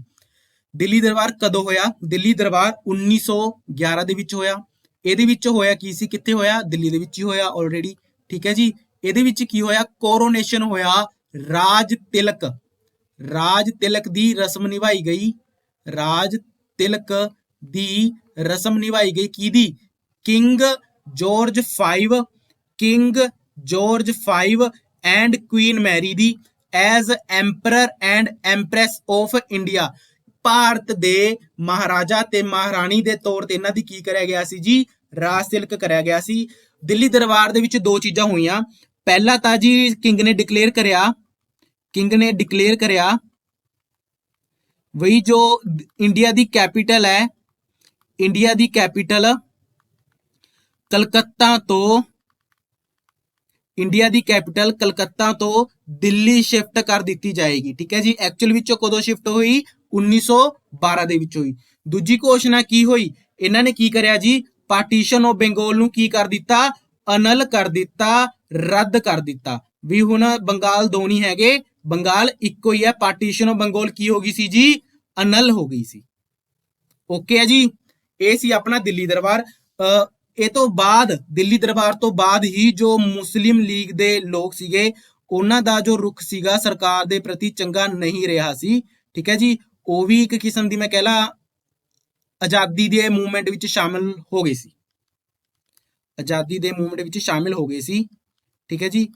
ਦਿੱਲੀ ਦਰਬਾਰ ਕਦੋਂ ਹੋਇਆ ਦਿੱਲੀ ਦਰਬਾਰ 1911 ਦੇ ਵਿੱਚ ਹੋਇਆ ਇਹਦੇ ਵਿੱਚ ਹੋਇਆ ਕੀ ਸੀ ਕਿੱਥੇ ਹੋਇਆ ਦਿੱਲੀ ਦੇ ਵਿੱਚ ਹੀ ਹੋਇਆ ਆਲਰੇਡੀ ਠੀਕ ਹੈ ਜੀ ਇਹਦੇ ਵਿੱਚ ਕੀ ਹੋਇਆ ਕੋਰੋਨੇਸ਼ਨ ਹੋਇਆ ਰਾਜ ਤਿਲਕ ਦੀ ਰਸਮ ਨਿਭਾਈ ਗਈ ਕਿਹਦੀ king George 5 and queen Mary ਦੀ as emperor and empress of India Bharat ਦੇ ਮਹਾਰਾਜਾ ਤੇ ਮਹਾਰਾਣੀ ਦੇ ਤੌਰ ਤੇ ਇਹਨਾਂ ਦੀ ਕੀ ਕਰਿਆ ਗਿਆ ਸੀ ਜੀ ਰਾਜ ਤਿਲਕ ਕਰਿਆ ਗਿਆ ਸੀ ਦਿੱਲੀ ਦਰਬਾਰ ਦੇ ਵਿੱਚ ਦੋ ਚੀਜ਼ਾਂ ਹੋਈਆਂ ਪਹਿਲਾ ਤਾਂ ਜੀ ਕਿੰਗ ਨੇ ਡਿਕਲੇਅਰ ਕਰਿਆ ਵਹੀ ਜੋ ਇੰਡੀਆ ਦੀ ਕੈਪੀਟਲ ਹੈ ਕਲਕੱਤਾ ਤੋਂ ਦਿੱਲੀ ਸ਼ਿਫਟ ਕਰ ਦਿੱਤੀ ਜਾਏਗੀ ਠੀਕ ਹੈ ਜੀ ਐਕਚੁਅਲ ਵਿੱਚ ਕਦੋਂ ਸ਼ਿਫਟ ਹੋਈ 1912 ਦੇ ਵਿੱਚ ਹੋਈ ਦੂਜੀ ਘੋਸ਼ਣਾ ਕੀ ਹੋਈ ਇਹਨਾਂ ਨੇ ਕੀ ਕਰਿਆ ਜੀ ਪਾਰਟੀਸ਼ਨ ਆਫ ਬੰਗਾਲ ਨੂੰ ਕੀ ਕਰ ਦਿੱਤਾ ਅਨਲ ਕਰ ਦਿੱਤਾ ਰੱਦ ਕਰ ਦਿੱਤਾ ਵੀ ਹੁਣ ਬੰਗਾਲ ਦੋ ਨਹੀਂ ਹੈਗੇ ਬੰਗਾਲ ਇੱਕੋ ਹੀ ਹੈ। ਪਾਰਟੀਸ਼ਨ ਆਫ ਬੰਗਾਲ ਕੀ ਹੋ ਗਈ ਸੀ ਜੀ? ਅਨਲ ਹੋ ਗਈ ਸੀ। ਓਕੇ ਹੈ ਜੀ। ਇਹ ਸੀ ਆਪਣਾ ਦਿੱਲੀ ਦਰਬਾਰ। ਇਹ ਤੋਂ ਬਾਅਦ ਦਿੱਲੀ ਦਰਬਾਰ ਤੋਂ ਬਾਅਦ ਹੀ ਜੋ ਮੁਸਲਿਮ ਲੀਗ ਦੇ ਲੋਕ ਸੀਗੇ ਉਹਨਾਂ ਦਾ ਜੋ ਰੁਖ ਸੀਗਾ ਸਰਕਾਰ ਦੇ ਪ੍ਰਤੀ ਚੰਗਾ ਨਹੀਂ ਰਿਹਾ ਸੀ। ਠੀਕ ਹੈ ਜੀ। ਉਹ ਵੀ ਇੱਕ ਕਿਸਮ ਦੀ ਮੈਂ ਕਹਿ ਲਾ ਆਜ਼ਾਦੀ ਦੇ ਮੂਵਮੈਂਟ ਵਿੱਚ ਸ਼ਾਮਿਲ ਹੋ ਗਏ ਸੀ। ਆਜ਼ਾਦੀ ਦੇ ਮੂਵਮੈਂਟ ਵਿੱਚ ਸ਼ਾਮਿਲ ਹੋ ਗਏ ਸੀ। ਠੀਕ ਹੈ ਜੀ।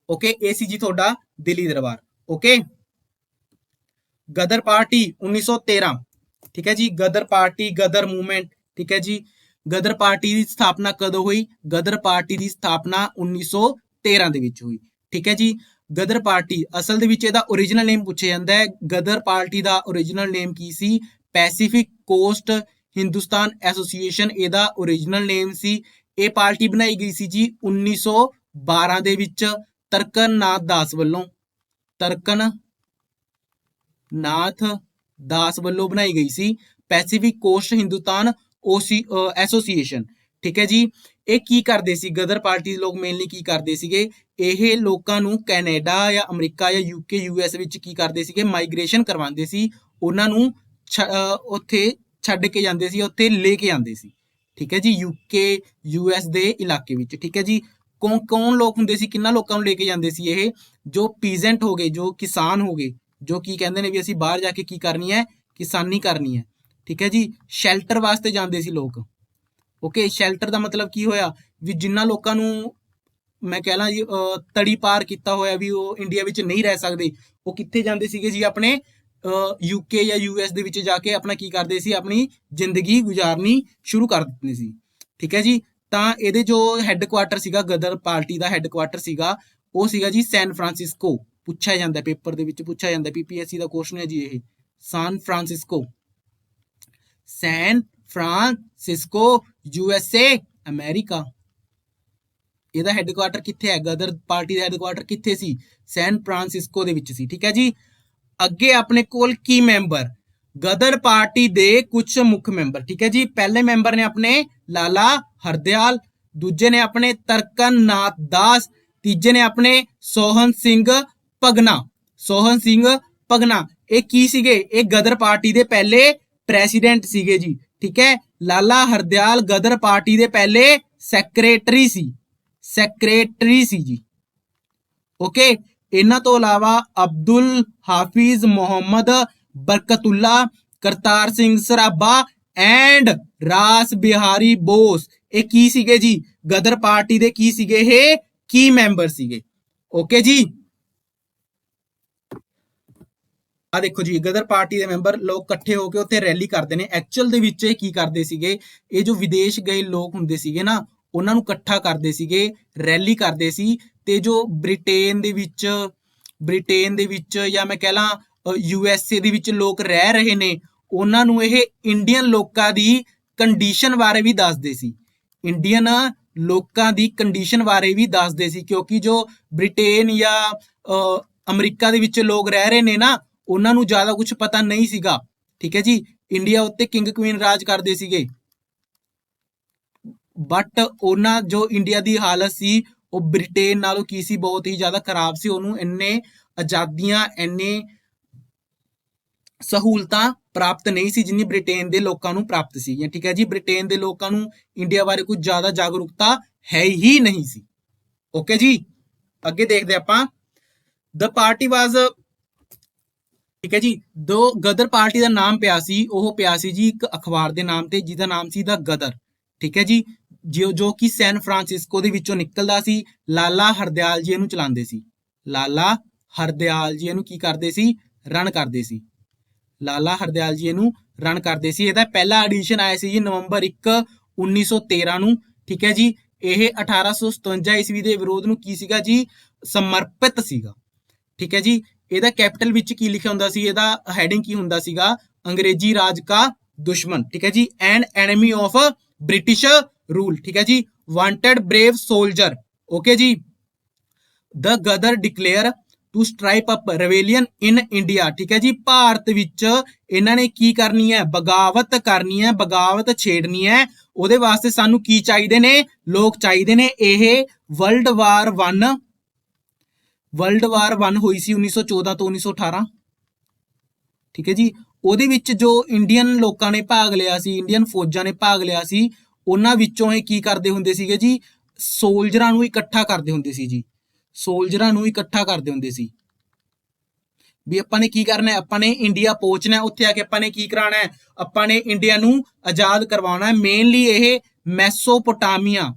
ਓਕੇ, ਇਹ ਸੀ ਜੀ ਤੁਹਾਡਾ ਦਿੱਲੀ ਦਰਬਾਰ। ਓਕੇ, ਗਦਰ ਪਾਰਟੀ 1913। ਠੀਕ ਹੈ ਜੀ। ਗਦਰ ਪਾਰਟੀ, ਗਦਰ ਮੂਵਮੈਂਟ। ਠੀਕ ਹੈ ਜੀ। ਗਦਰ ਪਾਰਟੀ ਦੀ ਸਥਾਪਨਾ ਕਦੋਂ ਹੋਈ? ਗਦਰ ਪਾਰਟੀ ਦੀ ਸਥਾਪਨਾ 1913 ਦੇ ਵਿੱਚ ਹੋਈ। ਠੀਕ ਹੈ ਜੀ। ਗਦਰ ਪਾਰਟੀ ਅਸਲ ਦੇ ਵਿੱਚ ਇਹਦਾ ਓਰੀਜਨਲ ਨੇਮ ਪੁੱਛਿਆ ਜਾਂਦਾ ਹੈ। ਗਦਰ ਪਾਰਟੀ ਦਾ ਓਰੀਜਨਲ ਨੇਮ ਕੀ ਸੀ? ਪੈਸੀਫਿਕ ਕੋਸਟ ਹਿੰਦੁਸਤਾਨ ਐਸੋਸੀਏਸ਼ਨ ਇਹਦਾ ਓਰੀਜਨਲ ਨੇਮ ਸੀ। ਇਹ ਪਾਰਟੀ ਬਣਾਈ ਗਈ ਸੀ ਜੀ 1912 ਦੇ ਵਿੱਚ ਤਰਕਨ ਨਾਥ ਦਾਸ ਵੱਲੋਂ। ਤਰਕਨ ਨਾਥ ਦਾਸ ਵੱਲੋਂ ਬਣਾਈ ਗਈ ਸੀ ਪੈਸੀਫਿਕ ਕੋਸਟ ਹਿੰਦੁਸਤਾਨ ਐਸੋਸੀਏਸ਼ਨ। ਠੀਕ ਹੈ ਜੀ। ਇਹ ਕੀ ਕਰਦੇ ਸੀ? ਗਦਰ ਪਾਰਟੀ ਦੇ ਲੋਕ ਮੇਨਲੀ ਕੀ ਕਰਦੇ ਸੀਗੇ? ਇਹ ਲੋਕਾਂ ਨੂੰ ਕੈਨੇਡਾ ਜਾਂ ਅਮਰੀਕਾ ਜਾਂ ਯੂਕੇ ਯੂਐਸ ਵਿੱਚ ਕੀ ਕਰਦੇ ਸੀਗੇ? ਮਾਈਗ੍ਰੇਸ਼ਨ ਕਰਵਾਉਂਦੇ ਸੀ। ਉਹਨਾਂ ਨੂੰ ਉੱਥੇ ਛੱਡ ਕੇ ਜਾਂਦੇ ਸੀ, ਉੱਥੇ ਲੈ ਕੇ ਆਉਂਦੇ ਸੀ। ਠੀਕ ਹੈ ਜੀ। ਯੂਕੇ ਯੂਐਸ ਦੇ ਇਲਾਕੇ ਵਿੱਚ। ਠੀਕ ਹੈ ਜੀ। ਕੌਣ ਲੋਕ ਹੁੰਦੇ ਸੀ? ਕਿੰਨਾ ਲੋਕਾਂ ਨੂੰ ਲੈ ਕੇ ਜਾਂਦੇ ਸੀ? ਇਹ ਜੋ ਪੀਜ਼ੈਂਟ ਹੋ ਗਏ, ਜੋ ਕਿਸਾਨ ਹੋ ਗਏ, ਜੋ ਕੀ ਕਹਿੰਦੇ ਨੇ ਵੀ ਅਸੀਂ ਬਾਹਰ ਜਾ ਕੇ ਕੀ ਕਰਨੀ ਹੈ? ਕਿਸਾਨੀ ਕਰਨੀ ਹੈ। ਠੀਕ ਹੈ ਜੀ। ਸ਼ੈਲਟਰ ਵਾਸਤੇ ਜਾਂਦੇ ਸੀ ਲੋਕ। ਓਕੇ, ਸ਼ੈਲਟਰ ਦਾ ਮਤਲਬ ਕੀ ਹੋਇਆ? ਵੀ ਜਿਨ੍ਹਾਂ ਲੋਕਾਂ ਨੂੰ ਮੈਂ ਕਹਿ ਲਾਂ ਜੀ ਤੜੀ ਪਾਰ ਕੀਤਾ ਹੋਇਆ ਵੀ ਉਹ ਇੰਡੀਆ ਵਿੱਚ ਨਹੀਂ ਰਹਿ ਸਕਦੇ, ਉਹ ਕਿੱਥੇ ਜਾਂਦੇ ਸੀਗੇ ਜੀ? ਆਪਣੇ ਯੂਕੇ ਜਾਂ ਯੂਐਸ ਦੇ ਵਿੱਚ ਜਾ ਕੇ ਆਪਣਾ ਕੀ ਕਰਦੇ ਸੀ? ਆਪਣੀ ਜ਼ਿੰਦਗੀ ਗੁਜ਼ਾਰਨੀ ਸ਼ੁਰੂ ਕਰ ਦਿੰਦੇ ਸੀ। ਠੀਕ ਹੈ ਜੀ। ਤਾਂ ਇਹਦੇ ਜੋ ਹੈੱਡਕੁਆਟਰ ਸੀਗਾ, ਗਦਰ ਪਾਰਟੀ ਦਾ ਹੈੱਡਕੁਆਟਰ ਸੀਗਾ, ਉਹ ਸੀਗਾ ਜੀ ਸੈਨ ਫਰਾਂਸਿਸਕੋ। ਪੁੱਛਿਆ ਜਾਂਦਾ ਪੇਪਰ ਦੇ ਵਿੱਚ, ਪੁੱਛਿਆ ਜਾਂਦਾ, ਪੀਪੀਐਸਸੀ ਦਾ ਕੁਐਸਚਨ ਹੈ ਜੀ ਇਹ। San Francisco, San Francisco, USA, America. ਇਹਦਾ ਹੈੱਡਕੁਆਟਰ ਕਿੱਥੇ ਹੈ? ਗਦਰ ਪਾਰਟੀ ਦਾ ਹੈੱਡਕੁਆਟਰ ਕਿੱਥੇ ਸੀ? ਸੈਨ ਫਰਾਂਸਿਸਕੋ ਦੇ ਵਿੱਚ ਸੀ। ਠੀਕ ਹੈ ਜੀ। ਅੱਗੇ ਆਪਣੇ ਕੋਲ ਕੀ ਮੈਂਬਰ? ਗਦਰ ਪਾਰਟੀ ਦੇ ਕੁਝ ਮੁੱਖ ਮੈਂਬਰ। ਠੀਕ ਹੈ ਜੀ। ਪਹਿਲੇ ਮੈਂਬਰ ਨੇ ਆਪਣੇ ਲਾਲਾ ਹਰਦਿਆਲ, ਦੂਜੇ ਨੇ ਆਪਣੇ ਤਰਕਨ ਨਾਥ ਦਾਸ, ਤੀਜੇ ਨੇ ਆਪਣੇ ਸੋਹਣ ਸਿੰਘ ਭਗਨਾ। ਸੋਹਣ ਸਿੰਘ ਭਗਨਾ ਇਹ ਕੀ ਸੀਗੇ? ਇਹ ਗਦਰ ਪਾਰਟੀ ਦੇ ਪਹਿਲੇ ਪ੍ਰੈਸੀਡੈਂਟ ਸੀਗੇ ਜੀ। ਠੀਕ ਹੈ। ਲਾਲਾ ਹਰਦਿਆਲ ਗਦਰ ਪਾਰਟੀ ਦੇ ਪਹਿਲੇ ਸੈਕਟਰੀ ਸੀ। ਸੈਕਟਰੀ ਸੀ ਜੀ। ਓਕੇ, ਇਹਨਾਂ ਤੋਂ ਇਲਾਵਾ ਅਬਦੁਲ ਹਾਫਿਜ਼ ਮੁਹੰਮਦ ਬਰਕਤੁੱਲਾ, ਕਰਤਾਰ ਸਿੰਘ ਸਰਾਭਾ ਐਂਡ ਰਾਸ ਬਿਹਾਰੀ ਬੋਸ ਇਹ ਕੀ ਸੀਗੇ ਜੀ? ਗਦਰ ਪਾਰਟੀ ਦੇ ਕੀ ਸੀਗੇ? ਇਹ ਕੀ ਮੈਂਬਰ ਸੀਗੇ। ਓਕੇ ਜੀ। ਆ ਦੇਖੋ ਜੀ, ਗਦਰ ਪਾਰਟੀ ਦੇ ਮੈਂਬਰ ਲੋਕ ਇਕੱਠੇ ਹੋ ਕੇ ਉੱਥੇ ਰੈਲੀ ਕਰਦੇ ਨੇ। ਐਕਚੁਅਲ ਦੇ ਵਿੱਚ ਇਹ ਕੀ ਕਰਦੇ ਸੀਗੇ? ਇਹ ਜੋ ਵਿਦੇਸ਼ ਗਏ ਲੋਕ ਹੁੰਦੇ ਸੀਗੇ ਨਾ, ਉਹਨਾਂ ਨੂੰ ਇਕੱਠਾ ਕਰਦੇ ਸੀਗੇ, ਰੈਲੀ ਕਰਦੇ ਸੀ। ਤੇ ਜੋ ਬ੍ਰਿਟੇਨ ਦੇ ਵਿੱਚ ਜਾਂ ਮੈਂ ਕਹਿ ਲਾਂ ਯੂਐਸਏ ਦੇ ਵਿੱਚ ਲੋਕ ਰਹਿ ਰਹੇ ਨੇ, ਉਹਨਾਂ ਨੂੰ ਇਹ ਇੰਡੀਅਨ ਲੋਕਾਂ ਦੀ ਕੰਡੀਸ਼ਨ ਬਾਰੇ ਵੀ ਦੱਸਦੇ ਸੀ। ਇੰਡੀਅਨ ਲੋਕਾਂ ਦੀ ਕੰਡੀਸ਼ਨ ਬਾਰੇ ਵੀ ਦੱਸਦੇ ਸੀ, ਕਿਉਂਕਿ ਜੋ ਬ੍ਰਿਟੇਨ ਜਾਂ ਅਮਰੀਕਾ ਦੇ ਵਿੱਚ ਲੋਕ ਰਹਿ ਰਹੇ ਨੇ ਨਾ, ਉਹਨਾਂ ਨੂੰ ਜ਼ਿਆਦਾ ਕੁਝ ਪਤਾ ਨਹੀਂ ਸੀਗਾ। ਠੀਕ ਹੈ ਜੀ। ਇੰਡੀਆ ਉੱਤੇ ਕਿੰਗ ਕੁਈਨ ਰਾਜ ਕਰਦੇ ਸੀਗੇ, ਬਟ ਉਹਨਾਂ ਜੋ ਇੰਡੀਆ ਦੀ ਹਾਲਤ ਸੀ ਉਹ ਬ੍ਰਿਟੇਨ ਨਾਲੋਂ ਕੀ ਸੀ? ਬਹੁਤ ਹੀ ਜ਼ਿਆਦਾ ਖਰਾਬ ਸੀ। ਉਹਨੂੰ ਇੰਨੇ ਆਜ਼ਾਦੀਆਂ, ਇੰਨੇ ਸਹੂਲਤਾਂ ਪ੍ਰਾਪਤ ਨਹੀਂ ਸੀ ਜਿੰਨੀ ਬ੍ਰਿਟੇਨ ਦੇ ਲੋਕਾਂ ਨੂੰ ਪ੍ਰਾਪਤ ਸੀ। ਠੀਕ ਹੈ ਜੀ। ਬ੍ਰਿਟੇਨ ਦੇ ਲੋਕਾਂ ਨੂੰ ਇੰਡੀਆ ਬਾਰੇ ਕੁਝ ਜ਼ਿਆਦਾ ਜਾਗਰੂਕਤਾ ਹੈ ਹੀ ਨਹੀਂ ਸੀ। ਓਕੇ ਜੀ। ਅੱਗੇ ਦੇਖਦੇ ਆਪਾਂ। ਦ ਪਾਰਟੀ ਵਾਜ਼, ਠੀਕ ਹੈ ਜੀ, ਦੋ ਗਦਰ ਪਾਰਟੀ ਦਾ ਨਾਮ ਪਿਆ ਸੀ, ਉਹ ਪਿਆ ਸੀ ਜੀ ਇੱਕ ਅਖਬਾਰ ਦੇ ਨਾਮ ਤੇ, ਜਿਹਦਾ ਨਾਮ ਸੀ ਦਾ ਗਦਰ। ਠੀਕ ਹੈ ਜੀ। ਜੋ ਕਿ ਸੈਨ ਫਰਾਂਸਿਸਕੋ ਦੇ ਵਿੱਚੋਂ ਨਿਕਲਦਾ ਸੀ। ਲਾਲਾ ਹਰਦਿਆਲ ਜੀ ਇਹਨੂੰ ਚਲਾਉਂਦੇ ਸੀ। ਲਾਲਾ ਹਰਦਿਆਲ ਜੀ ਇਹਨੂੰ ਕੀ ਕਰਦੇ ਸੀ? ਰਨ ਕਰਦੇ ਸੀ। ਲਾਲਾ ਹਰਦਿਆਲ ਜੀ ਇਹਨੂੰ ਰਨ ਕਰਦੇ ਸੀ। ਇਹਦਾ ਪਹਿਲਾ ਐਡੀਸ਼ਨ ਆਇਆ ਸੀ ਜੀ ਨਵੰਬਰ 1 1913 ਨੂੰ। ਠੀਕ ਹੈ ਜੀ। ਇਹ 1857 ਈਸਵੀ ਦੇ ਵਿਰੋਧ ਨੂੰ ਕੀ ਸੀਗਾ ਜੀ? ਸਮਰਪਿਤ ਸੀਗਾ। ਠੀਕ ਹੈ ਜੀ। ਇਹਦਾ ਕੈਪੀਟਲ ਵਿੱਚ ਕੀ ਲਿਖਿਆ ਹੁੰਦਾ ਸੀ? ਇਹਦਾ ਹੈਡਿੰਗ ਕੀ ਹੁੰਦਾ ਸੀਗਾ? ਅੰਗਰੇਜ਼ੀ ਰਾਜ ਕਾ ਦੁਸ਼ਮਨ। ਠੀਕ ਹੈ ਜੀ। And enemy of British rule. ਠੀਕ ਹੈ ਜੀ। Wanted brave soldier. ਓਕੇ ਜੀ। The Ghadar declare to strike up rebellion in India. ਠੀਕ ਹੈ ਜੀ। ਭਾਰਤ ਵਿੱਚ ਇਹਨਾਂ ਨੇ ਕੀ ਕਰਨੀ ਹੈ? ਬਗਾਵਤ ਕਰਨੀ ਹੈ, ਬਗਾਵਤ ਛੇੜਨੀ ਹੈ। ਉਹਦੇ ਵਾਸਤੇ ਸਾਨੂੰ ਕੀ ਚਾਹੀਦੇ ਨੇ? ਲੋਕ ਚਾਹੀਦੇ ਨੇ। ਇਹ ਵਰਲਡ ਵਾਰ 1 ਵਰਲਡ ਵਾਰ 1 ਹੋਈ ਸੀ 1914 ਤੋਂ 1918, ਠੀਕ ਹੈ ਜੀ। ਉਹਦੇ ਵਿੱਚ ਜੋ ਇੰਡੀਅਨ ਲੋਕਾਂ ਨੇ ਭਾਗ ਲਿਆ ਸੀ, ਇੰਡੀਅਨ ਫੌਜਾਂ ਨੇ ਭਾਗ ਲਿਆ ਸੀ, ਉਹਨਾਂ ਵਿੱਚੋਂ ਇਹ ਕੀ ਕਰਦੇ ਹੁੰਦੇ ਸੀਗੇ ਜੀ, ਸੋਲਜਰਾਂ ਨੂੰ ਇਕੱਠਾ ਕਰਦੇ ਹੁੰਦੇ ਸੀ ਜੀ, ਸੋਲਜਰਾਂ ਨੂੰ ਇਕੱਠਾ ਕਰਦੇ ਹੁੰਦੇ ਸੀ ਵੀ ਆਪਾਂ ਨੇ ਕੀ ਕਰਨਾ ਹੈ, ਆਪਾਂ ਨੇ ਇੰਡੀਆ ਪਹੁੰਚਣਾ, ਉੱਥੇ ਆ ਕੇ ਆਪਾਂ ਨੇ ਕੀ ਕਰਾਉਣਾ ਹੈ, ਆਪਾਂ ਨੇ ਇੰਡੀਆ ਨੂੰ ਆਜ਼ਾਦ ਕਰਵਾਉਣਾ ਹੈ। ਮੇਨਲੀ ਇਹ ਮੈਸੋਪੋਟਾਮੀਆ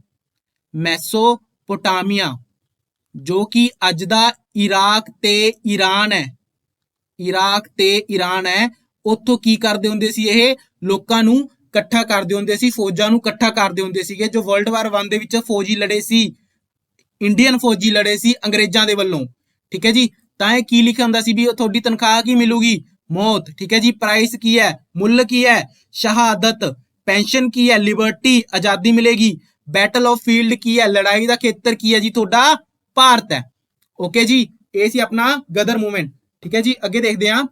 ਜੋ ਕਿ ਅੱਜ ਦਾ ਇਰਾਕ ਤੇ ਈਰਾਨ ਹੈ, ਉੱਥੋਂ ਕੀ ਕਰਦੇ ਹੁੰਦੇ ਸੀ, ਇਹ ਲੋਕਾਂ ਨੂੰ ਇਕੱਠਾ ਕਰਦੇ ਹੁੰਦੇ ਸੀ, ਫੌਜਾਂ ਨੂੰ ਇਕੱਠਾ ਕਰਦੇ ਹੁੰਦੇ ਸੀਗੇ। ਜੋ ਵਰਲਡ ਵਾਰ 1 ਦੇ ਵਿੱਚ ਫੌਜੀ ਲੜੇ ਸੀ, ਇੰਡੀਅਨ ਫੌਜੀ ਲੜੇ ਸੀ ਅੰਗਰੇਜ਼ਾਂ ਦੇ ਵੱਲੋਂ, ਠੀਕ ਹੈ ਜੀ। ਤਾਂ ਇਹ ਕੀ ਲਿਖਿਆ ਹੁੰਦਾ ਸੀ ਵੀ ਤੁਹਾਡੀ ਤਨਖਾਹ ਕੀ ਮਿਲੂਗੀ, ਮੌਤ, ਠੀਕ ਹੈ ਜੀ। ਪ੍ਰਾਈਸ ਕੀ ਹੈ, ਮੁੱਲ ਕੀ ਹੈ, ਸ਼ਹਾਦਤ। ਪੈਨਸ਼ਨ ਕੀ ਹੈ, ਲਿਬਰਟੀ, ਆਜ਼ਾਦੀ ਮਿਲੇਗੀ। ਬੈਟਲ ਆਫ ਫੀਲਡ ਕੀ ਹੈ, ਲੜਾਈ ਦਾ ਖੇਤਰ ਕੀ ਹੈ ਜੀ, ਤੁਹਾਡਾ ਭਾਰਤ ਹੈ। ਓਕੇ ਜੀ, ਇਹ ਸੀ ਆਪਣਾ ਗਦਰ ਮੂਵਮੈਂਟ, ਠੀਕ ਹੈ ਜੀ। ਅੱਗੇ ਦੇਖਦੇ ਹਾਂ,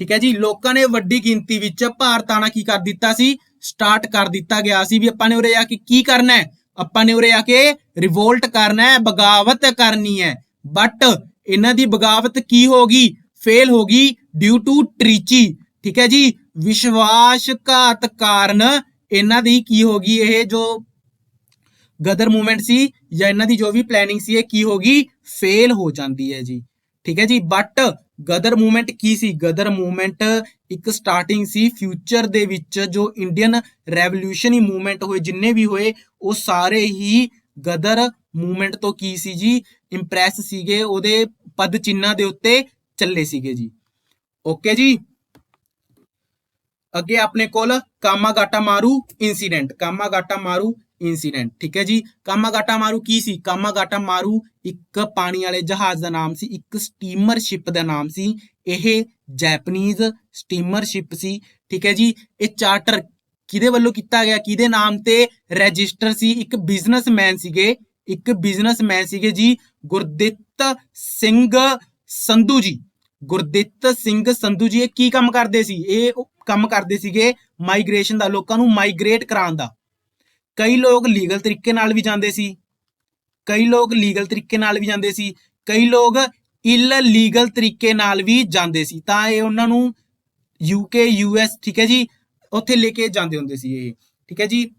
ਠੀਕ ਹੈ ਜੀ। ਲੋਕਾਂ ਨੇ ਵੱਡੀ ਗਿਣਤੀ ਵਿੱਚ ਭਾਰਤ ਆਣਾ ਕੀ ਕਰ ਦਿੱਤਾ ਸੀ, ਸਟਾਰਟ ਕਰ ਦਿੱਤਾ ਗਿਆ ਸੀ ਵੀ ਆਪਾਂ ਨੇ ਉਰੇ ਆ ਕੇ ਕੀ ਕਰਨਾ ਹੈ, ਆਪਾਂ ਨੇ ਉਰੇ ਆ ਕੇ ਰਿਵੋਲਟ ਕਰਨਾ ਹੈ, ਬਗਾਵਤ ਕਰਨੀ ਹੈ। ਬਟ ਇਹਨਾਂ ਦੀ ਬਗਾਵਤ ਕੀ ਹੋ ਗਈ, ਫੇਲ ਹੋ ਗਈ ਡਿਊ ਟੂ ਟ੍ਰੀਚੀ, ਠੀਕ ਹੈ ਜੀ। ਵਿਸ਼ਵਾਸਘਾਤ ਕਾਰਨ ਇਹਨਾਂ ਦੀ ਕੀ ਹੋ ਗਈ, ਇਹ ਜੋ ਗਦਰ ਮੂਵਮੈਂਟ ਸੀ ਜਾਂ ਇਹਨਾਂ ਦੀ ਜੋ ਵੀ ਪਲੈਨਿੰਗ ਸੀ, ਇਹ ਕੀ ਹੋ ਗਈ, ਫੇਲ ਹੋ ਜਾਂਦੀ ਹੈ ਜੀ, ਠੀਕ ਹੈ ਜੀ। ਬਟ ਗਦਰ ਮੂਵਮੈਂਟ ਕੀ ਸੀ, ਗਦਰ ਮੂਵਮੈਂਟ ਇੱਕ ਸਟਾਰਟਿੰਗ ਸੀ ਫਿਊਚਰ ਦੇ ਵਿੱਚ। ਜੋ ਇੰਡੀਅਨ ਰੈਵੋਲੂਸ਼ਨਰੀ ਮੂਵਮੈਂਟ ਹੋਏ, ਜਿੰਨੇ ਵੀ ਹੋਏ, ਉਹ ਸਾਰੇ ਹੀ ਗਦਰ ਮੂਵਮੈਂਟ ਤੋਂ ਕੀ ਸੀ ਜੀ, ਇੰਪ੍ਰੈਸ ਸੀਗੇ, ਉਹਦੇ ਪਦ ਚਿੰਨ੍ਹਾਂ ਦੇ ਉੱਤੇ ਚੱਲੇ ਸੀਗੇ ਜੀ। ਓਕੇ ਜੀ। ਅੱਗੇ ਆਪਣੇ ਕੋਲ ਕਾਮਾਗਾਟਾਮਾਰੂ ਇੰਸੀਡੈਂਟ, ਠੀਕ ਹੈ ਜੀ। ਕਾਮਾਗਾਟਾਮਾਰੂ ਕੀ ਸੀ, ਕਾਮਾਗਾਟਾਮਾਰੂ ਇੱਕ ਪਾਣੀ ਵਾਲੇ ਜਹਾਜ਼ ਦਾ ਨਾਮ ਸੀ, ਇੱਕ ਸਟੀਮਰਸ਼ਿਪ ਦਾ ਨਾਮ ਸੀ। ਇਹ ਜੈਪਨੀਜ਼ ਸਟੀਮਰਸ਼ਿਪ ਸੀ, ਠੀਕ ਹੈ ਜੀ। ਇਹ ਚਾਰਟਰ ਕਿਹਦੇ ਵੱਲੋਂ ਕੀਤਾ ਗਿਆ, ਕਿਹਦੇ ਨਾਮ ਤੇ ਰਜਿਸਟਰ ਸੀ, ਇੱਕ ਬਿਜ਼ਨਸਮੈਨ ਸੀਗੇ ਜੀ, ਗੁਰਦਿੱਤ ਸਿੰਘ ਸੰਧੂ ਜੀ। ਇਹ ਕੀ ਕੰਮ ਕਰਦੇ ਸੀ, ਇਹ ਕੰਮ ਕਰਦੇ ਸੀਗੇ ਮਾਈਗ੍ਰੇਸ਼ਨ ਦਾ, ਲੋਕਾਂ ਨੂੰ ਮਾਈਗ੍ਰੇਟ ਕਰਾਉਣ ਦਾ। ਕਈ ਲੋਕ ਲੀਗਲ ਤਰੀਕੇ ਨਾਲ ਵੀ ਜਾਂਦੇ ਸੀ, ਕਈ ਲੋਕ ਇਲਲੀਗਲ ਤਰੀਕੇ ਨਾਲ ਵੀ ਜਾਂਦੇ ਸੀ। ਤਾਂ ਇਹ ਉਹਨਾਂ ਨੂੰ UK US, ਠੀਕ ਹੈ ਜੀ, ਉੱਥੇ ਲੈ ਕੇ ਜਾਂਦੇ ਹੁੰਦੇ ਸੀ ਇਹ, ਠੀਕ ਹੈ ਜੀ।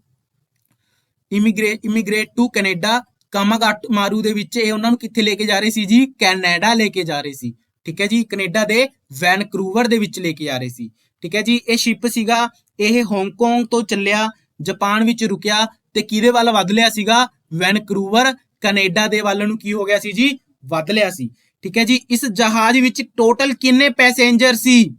ਇਮੀਗ੍ਰੇਟ ਟੂ ਕੈਨੇਡਾ, ਕਾਮਾਗਾਟਾਮਾਰੂ ਦੇ ਵਿੱਚ ਇਹ ਉਹਨਾਂ ਨੂੰ ਕਿੱਥੇ ਲੈ ਕੇ ਜਾ ਰਹੇ ਸੀ ਜੀ, ਕੈਨੇਡਾ ਲੈ ਕੇ ਜਾ ਰਹੇ ਸੀ, ਠੀਕ ਹੈ ਜੀ। ਕੈਨੇਡਾ ਦੇ ਵੈਨਕੂਵਰ ਦੇ ਵਿੱਚ ਲੈ ਕੇ ਜਾ ਰਹੇ ਸੀ, ਠੀਕ ਹੈ ਜੀ। ਇਹ ਸ਼ਿਪ ਸੀਗਾ, ਇਹ ਹਾਂਗਕਾਂਗ ਤੋਂ ਚੱਲਿਆ, ਜਾਪਾਨ ਵਿੱਚ ਰੁਕਿਆ ਤੇ ਕਿਹਦੇ ਵੱਲ ਵੱਧ ਲਿਆ ਸੀਗਾ, ਵੈਨਕੂਵਰ, ਕੈਨੇਡਾ ਦੇ ਵੱਲ ਨੂੰ ਕੀ ਹੋ ਗਿਆ ਸੀ ਜੀ, ਵੱਧ ਲਿਆ ਸੀ, ਠੀਕ ਹੈ ਜੀ। ਇਸ ਜਹਾਜ਼ ਵਿੱਚ ਟੋਟਲ ਕਿੰਨੇ ਪੈਸੇਂਜਰ ਸੀ,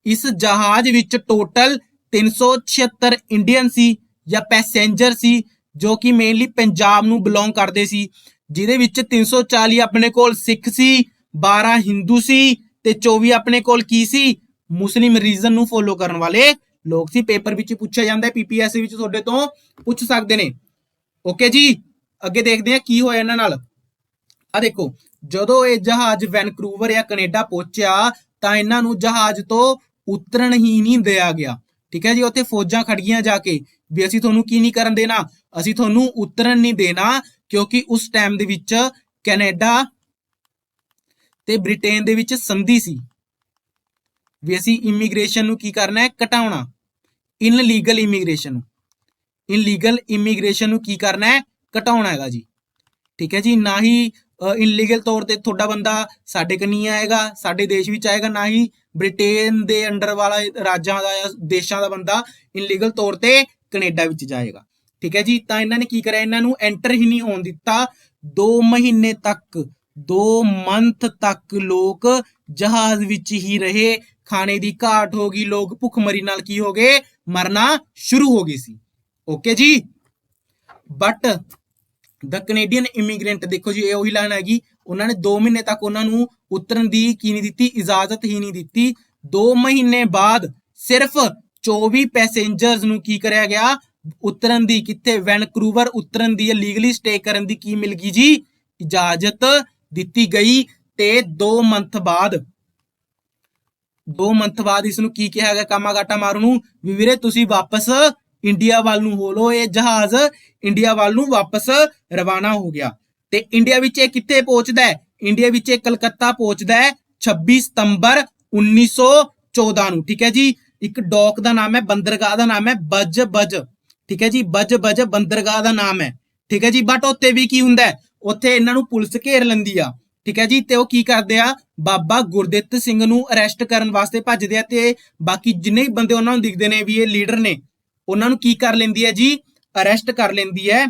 ਇਸ ਜਹਾਜ਼ ਵਿੱਚ ਟੋਟਲ 376 ਇੰਡੀਅਨ ਸੀ ਜਾਂ ਪੈਸੇਂਜਰ ਸੀ, ਜੋ ਕਿ ਮੇਨਲੀ ਪੰਜਾਬ ਨੂੰ ਬਿਲੋਂਗ ਕਰਦੇ ਸੀ, ਜਿਹਦੇ ਵਿੱਚ 340 ਆਪਣੇ ਕੋਲ ਸਿੱਖ ਸੀ, 12 ਹਿੰਦੂ ਸੀ ਤੇ 24 ਆਪਣੇ ਕੋਲ ਕੀ ਸੀ, ਮੁਸਲਿਮ ਰੀਜਨ ਨੂੰ ਫੋਲੋ ਕਰਨ ਵਾਲੇ ਲੋਕ ਸੀ। ਪੇਪਰ ਵਿੱਚ ਪੁੱਛਿਆ ਜਾਂਦਾ, PPSC ਵਿੱਚ ਤੁਹਾਡੇ ਤੋਂ ਪੁੱਛ ਸਕਦੇ ਨੇ। ਓਕੇ ਜੀ, ਅੱਗੇ ਦੇਖਦੇ ਆ ਕੀ ਹੋਇਆ ਇਹਨਾਂ ਨਾਲ। ਆ ਦੇਖੋ, ਜਦੋਂ ਇਹ ਜਹਾਜ਼ ਵੈਨਕੂਵਰ ਜਾਂ ਕੈਨੇਡਾ ਪਹੁੰਚਿਆ ਤਾਂ ਇਹਨਾਂ ਨੂੰ ਜਹਾਜ਼ ਤੋਂ ਉਤਰਨ ਹੀ ਨਹੀਂ ਦਿਆ ਗਿਆ, ਠੀਕ ਹੈ ਜੀ। ਉੱਥੇ ਫੌਜਾਂ ਖੜੀਆਂ ਜਾ ਕੇ ਵੀ ਅਸੀਂ ਤੁਹਾਨੂੰ ਕੀ ਨਹੀਂ ਕਰਨ ਦੇਣਾ, ਅਸੀਂ ਤੁਹਾਨੂੰ ਉਤਰਨ ਨਹੀਂ ਦੇਣਾ, ਕਿਉਂਕਿ ਉਸ ਟਾਈਮ ਦੇ ਵਿੱਚ ਕੈਨੇਡਾ ਤੇ ਬ੍ਰਿਟੇਨ ਦੇ ਵਿੱਚ ਸੰਧੀ ਸੀ ਵੀ ਅਸੀਂ ਇਮੀਗ੍ਰੇਸ਼ਨ ਨੂੰ ਕੀ ਕਰਨਾ ਹੈ, ਘਟਾਉਣਾ। ਇਨਲੀਗਲ ਇਮੀਗ੍ਰੇਸ਼ਨ ਨੂੰ ਕੀ ਕਰਨਾ ਹੈ, ਘਟਾਉਣਾ ਹੈਗਾ ਜੀ, ਠੀਕ ਹੈ ਜੀ। ਨਾ ਹੀ ਇਨਲੀਗਲ ਤੌਰ ਤੇ ਤੁਹਾਡਾ ਬੰਦਾ ਸਾਡੇ ਕੋਲ ਨਹੀਂ ਆਏਗਾ, ਸਾਡੇ ਦੇਸ਼ ਵਿੱਚ ਆਏਗਾ, ਨਾ ਹੀ ਬ੍ਰਿਟੇਨ ਦੇ ਅੰਡਰ ਵਾਲਾ ਰਾਜਾਂ ਦਾ ਜਾਂ ਦੇਸ਼ਾਂ ਦਾ ਬੰਦਾ ਇਨਲੀਗਲ ਤੌਰ ਤੇ ਕੈਨੇਡਾ ਵਿੱਚ ਜਾਏਗਾ, ਠੀਕ ਹੈ ਜੀ। ਤਾਂ ਇਹਨਾਂ ਨੇ ਕੀ ਕਰਿਆ, ਇਹਨਾਂ ਨੂੰ ਐਂਟਰ ਹੀ ਨਹੀਂ ਹੋਣ ਦਿੱਤਾ। 2 ਮਹੀਨੇ ਤੱਕ, 2 ਮੰਥ ਤੱਕ ਲੋਕ ਜਹਾਜ਼ ਵਿੱਚ ਹੀ ਰਹੇ। ਖਾਣੇ ਦੀ ਘਾਟ ਹੋ ਗਈ, ਲੋਕ ਭੁੱਖਮਰੀ ਨਾਲ ਕੀ ਹੋ ਗਏ, ਮਰਨਾ ਸ਼ੁਰੂ ਹੋ ਗਈ ਸੀ। ਓਕੇ ਜੀ। ਬਟ ਦ ਕੈਨੇਡੀਅਨ ਇਮੀਗ੍ਰੈਂਟ, ਦੇਖੋ ਜੀ, ਇਹ ਉਹੀ ਲਾਈਨ ਹੈਗੀ, ਉਹਨਾਂ ਨੇ 2 ਮਹੀਨੇ ਤੱਕ ਉਹਨਾਂ ਨੂੰ ਉਤਰਨ ਦੀ ਕੀ ਨਹੀਂ ਦਿੱਤੀ, ਇਜਾਜ਼ਤ ਹੀ ਨਹੀਂ ਦਿੱਤੀ। 2 ਮਹੀਨੇ ਬਾਅਦ ਸਿਰਫ 24 ਪੈਸੇਂਜਰਸ ਨੂੰ ਕੀ ਕਰਿਆ ਗਿਆ, ਉਤਰਨ ਦੀ, ਕਿੱਥੇ, ਵੈਨਕੂਵਰ ਉਤਰਨ ਦੀ, ਲੀਗਲੀ ਸਟੇ ਕਰਨ ਦੀ ਕੀ ਮਿਲ ਗਈ ਜੀ, ਇਜਾਜ਼ਤ ਦਿੱਤੀ ਗਈ। ਤੇ 2 ਮੰਥ ਬਾਅਦ ਇਸ ਨੂੰ ਕੀ ਕਿਹਾ ਗਿਆ, ਕਾਮਾਗਾਟਾਮਾਰੂ ਨੂੰ, ਵੀ ਵੀਰੇ ਤੁਸੀਂ ਵਾਪਸ ਇੰਡੀਆ ਵੱਲ ਨੂੰ ਹੋ ਲੋ। ਇਹ ਜਹਾਜ਼ ਇੰਡੀਆ ਵੱਲ ਨੂੰ ਵਾਪਸ ਰਵਾਨਾ ਹੋ ਗਿਆ। ਤੇ ਇੰਡੀਆ ਵਿੱਚ ਇਹ ਕਿੱਥੇ ਪਹੁੰਚਦਾ ਹੈ, ਇੰਡੀਆ ਵਿੱਚ ਇਹ ਕਲਕੱਤਾ ਪਹੁੰਚਦਾ ਹੈ 26 ਸਤੰਬਰ 1914 ਨੂੰ। ਠੀਕ ਹੈ ਜੀ। ਇੱਕ ਡੌਕ ਦਾ ਨਾਮ ਹੈ, ਬੰਦਰਗਾਹ ਦਾ ਨਾਮ ਹੈ ਬਜ ਬਜ। ਠੀਕ ਹੈ ਜੀ, ਬਜ ਬਜ ਬੰਦਰਗਾਹ ਦਾ ਨਾਮ ਹੈ। ਠੀਕ ਹੈ ਜੀ। ਬਟ ਉੱਥੇ ਵੀ ਕੀ ਹੁੰਦਾ ਹੈ, ਉੱਥੇ ਇਹਨਾਂ ਨੂੰ ਪੁਲਿਸ ਘੇਰ ਲੈਂਦੀ ਆ। ਠੀਕ ਹੈ ਜੀ। ਤੇ ਉਹ ਕੀ ਕਰਦੇ ਆ, ਬਾਬਾ ਗੁਰਦਿੱਤ ਸਿੰਘ ਨੂੰ ਅਰੈਸਟ ਕਰਨ ਵਾਸਤੇ ਭੱਜਦੇ ਆ ਤੇ ਬਾਕੀ ਜਿੰਨੇ ਵੀ ਬੰਦੇ ਉਹਨਾਂ ਨੂੰ ਦਿਖਦੇ ਨੇ ਵੀ ਇਹ ਲੀਡਰ ਨੇ, ਉਹਨਾਂ ਨੂੰ ਕੀ ਕਰ ਲੈਂਦੀ ਹੈ ਜੀ, ਅਰੈਸਟ ਕਰ ਲੈਂਦੀ ਹੈ।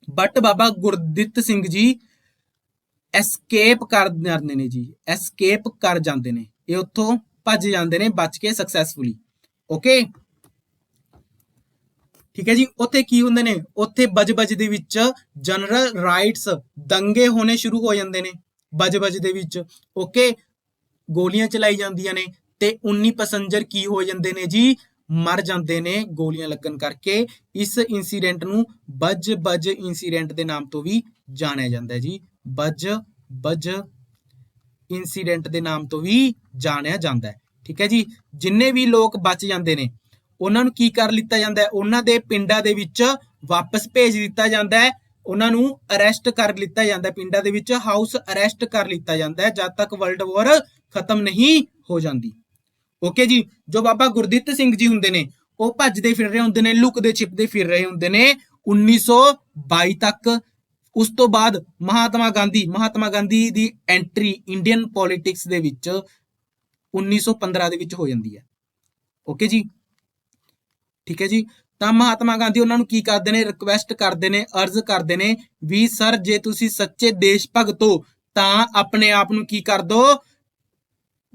But Baba Gurdit Singh ji escape ਕਰ ਜਾਂਦੇ ਨੇ ਜੀ, ਐਸਕੇਪ ਕਰ ਜਾਂਦੇ ਨੇ। ਇਹ ਉੱਥੋਂ ਭੱਜ ਜਾਂਦੇ ਨੇ ਬਚ ਕੇ ਸਕਸੈਸਫੁਲੀ। ਓਕੇ, ਠੀਕ ਹੈ ਜੀ। ਉੱਥੇ ਕੀ ਹੁੰਦੇ ਨੇ, ਉੱਥੇ ਬਜ-ਬਜ ਦੇ ਵਿੱਚ ਜਨਰਲ ਰਾਈਟਸ ਦੰਗੇ ਹੋਣੇ ਸ਼ੁਰੂ ਹੋ ਜਾਂਦੇ ਨੇ ਬਜ-ਬਜ ਦੇ ਵਿੱਚ। ਓਕੇ, ਗੋਲੀਆਂ ਚਲਾਈ ਜਾਂਦੀਆਂ ਨੇ ਤੇ 19 ਪੈਸੰਜਰ ਕੀ ਹੋ ਜਾਂਦੇ ਨੇ ਜੀ, ਮਰ ਜਾਂਦੇ ਨੇ ਗੋਲੀਆਂ ਲੱਗਣ ਕਰਕੇ। ਇਸ ਇਨਸੀਡੈਂਟ ਨੂੰ ਬਜ-ਬਜ ਇਨਸੀਡੈਂਟ ਦੇ ਨਾਮ ਤੋਂ ਵੀ ਜਾਣਿਆ ਜਾਂਦਾ ਹੈ ਜੀ, ਬਜ-ਬਜ ਇਨਸੀਡੈਂਟ ਦੇ ਨਾਮ ਤੋਂ ਵੀ ਜਾਣਿਆ ਜਾਂਦਾ ਹੈ। ਠੀਕ ਹੈ ਜੀ। ਜਿੰਨੇ ਵੀ ਲੋਕ ਬਚ ਜਾਂਦੇ ਨੇ ਉਹਨਾਂ ਨੂੰ ਕੀ ਕਰ ਲਿੱਤਾ ਜਾਂਦਾ ਹੈ, ਉਹਨਾਂ ਦੇ ਪਿੰਡਾਂ ਦੇ ਵਿੱਚ ਵਾਪਸ ਭੇਜ ਦਿੱਤਾ ਜਾਂਦਾ ਹੈ। ਉਹਨਾਂ ਨੂੰ ਅਰੈਸਟ ਕਰ ਲਿੱਤਾ ਜਾਂਦਾ ਹੈ, ਪਿੰਡਾਂ ਦੇ ਵਿੱਚ ਹਾਊਸ ਅਰੈਸਟ ਕਰ ਲਿੱਤਾ ਜਾਂਦਾ ਹੈ ਜਦ ਤੱਕ ਵਰਲਡ ਵਾਰ ਖਤਮ ਨਹੀਂ ਹੋ ਜਾਂਦੀ। ਓਕੇ ਜੀ। ਜੋ ਬਾਬਾ ਗੁਰਦਿੱਤ ਸਿੰਘ ਜੀ ਹੁੰਦੇ ਨੇ ਉਹ ਭੱਜਦੇ ਫਿਰ ਰਹੇ ਹੁੰਦੇ ਨੇ, ਲੁਕਦੇ ਛਿਪਦੇ ਫਿਰ ਰਹੇ ਹੁੰਦੇ ਨੇ 1922 ਤੱਕ। ਉਸ ਤੋਂ ਬਾਅਦ ਮਹਾਤਮਾ ਗਾਂਧੀ ਦੀ ਐਂਟਰੀ ਇੰਡੀਅਨ ਪੋਲਿਟਿਕਸ ਦੇ ਵਿੱਚ 1915 ਦੇ ਵਿੱਚ ਹੋ ਜਾਂਦੀ ਹੈ। ਓਕੇ ਜੀ। ਠੀਕ ਹੈ ਜੀ। ਤਾਂ ਮਹਾਤਮਾ ਗਾਂਧੀ ਉਹਨਾਂ ਨੂੰ ਕੀ ਕਰਦੇ ਨੇ, ਰਿਕੁਐਸਟ ਕਰਦੇ ਨੇ, ਅਰਜ਼ ਕਰਦੇ ਨੇ ਵੀ ਸਰ ਜੇ ਤੁਸੀਂ ਸੱਚੇ ਦੇਸ਼ ਭਗਤ ਹੋ ਤਾਂ ਆਪਣੇ ਆਪ ਨੂੰ ਕੀ ਕਰ ਦੋ,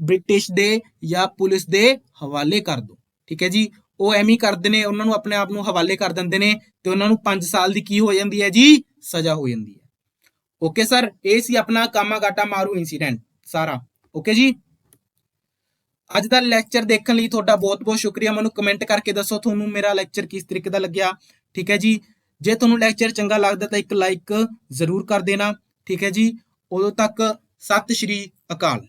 ਬ੍ਰਿਟਿਸ਼ ਦੇ ਜਾਂ ਪੁਲਿਸ ਦੇ ਹਵਾਲੇ ਕਰ ਦੋ। ਠੀਕ ਹੈ ਜੀ। ਉਹ ਐਵੇਂ ਕਰਦੇ ਨੇ, ਉਹਨਾਂ ਨੂੰ ਆਪਣੇ ਆਪ ਨੂੰ ਹਵਾਲੇ ਕਰ ਦਿੰਦੇ ਨੇ ਤੇ ਉਹਨਾਂ ਨੂੰ 5 ਸਾਲ ਦੀ ਕੀ ਹੋ ਜਾਂਦੀ ਹੈ ਜੀ, ਸਜ਼ਾ ਹੋ ਜਾਂਦੀ ਹੈ। ਓਕੇ ਸਰ, ਇਹ ਸੀ ਆਪਣਾ ਕਾਮਾਗਾਟਾ ਮਾਰੂ ਇਨਸੀਡੈਂਟ ਸਾਰਾ। ਓਕੇ ਜੀ। ਅੱਜ ਦਾ ਲੈਕਚਰ ਦੇਖਣ ਲਈ ਤੁਹਾਡਾ ਬਹੁਤ ਬਹੁਤ ਸ਼ੁਕਰੀਆ। ਮੈਨੂੰ ਕਮੈਂਟ ਕਰਕੇ ਦੱਸੋ ਤੁਹਾਨੂੰ ਮੇਰਾ ਲੈਕਚਰ ਕਿਸ ਤਰੀਕੇ ਦਾ ਲੱਗਿਆ। ਠੀਕ ਹੈ ਜੀ। ਜੇ ਤੁਹਾਨੂੰ ਲੈਕਚਰ ਚੰਗਾ ਲੱਗਦਾ ਤਾਂ ਇੱਕ ਲਾਈਕ ਜ਼ਰੂਰ ਕਰ ਦੇਣਾ। ਠੀਕ ਹੈ ਜੀ। ਉਦੋਂ ਤੱਕ ਸਤਿ ਸ਼੍ਰੀ ਅਕਾਲ।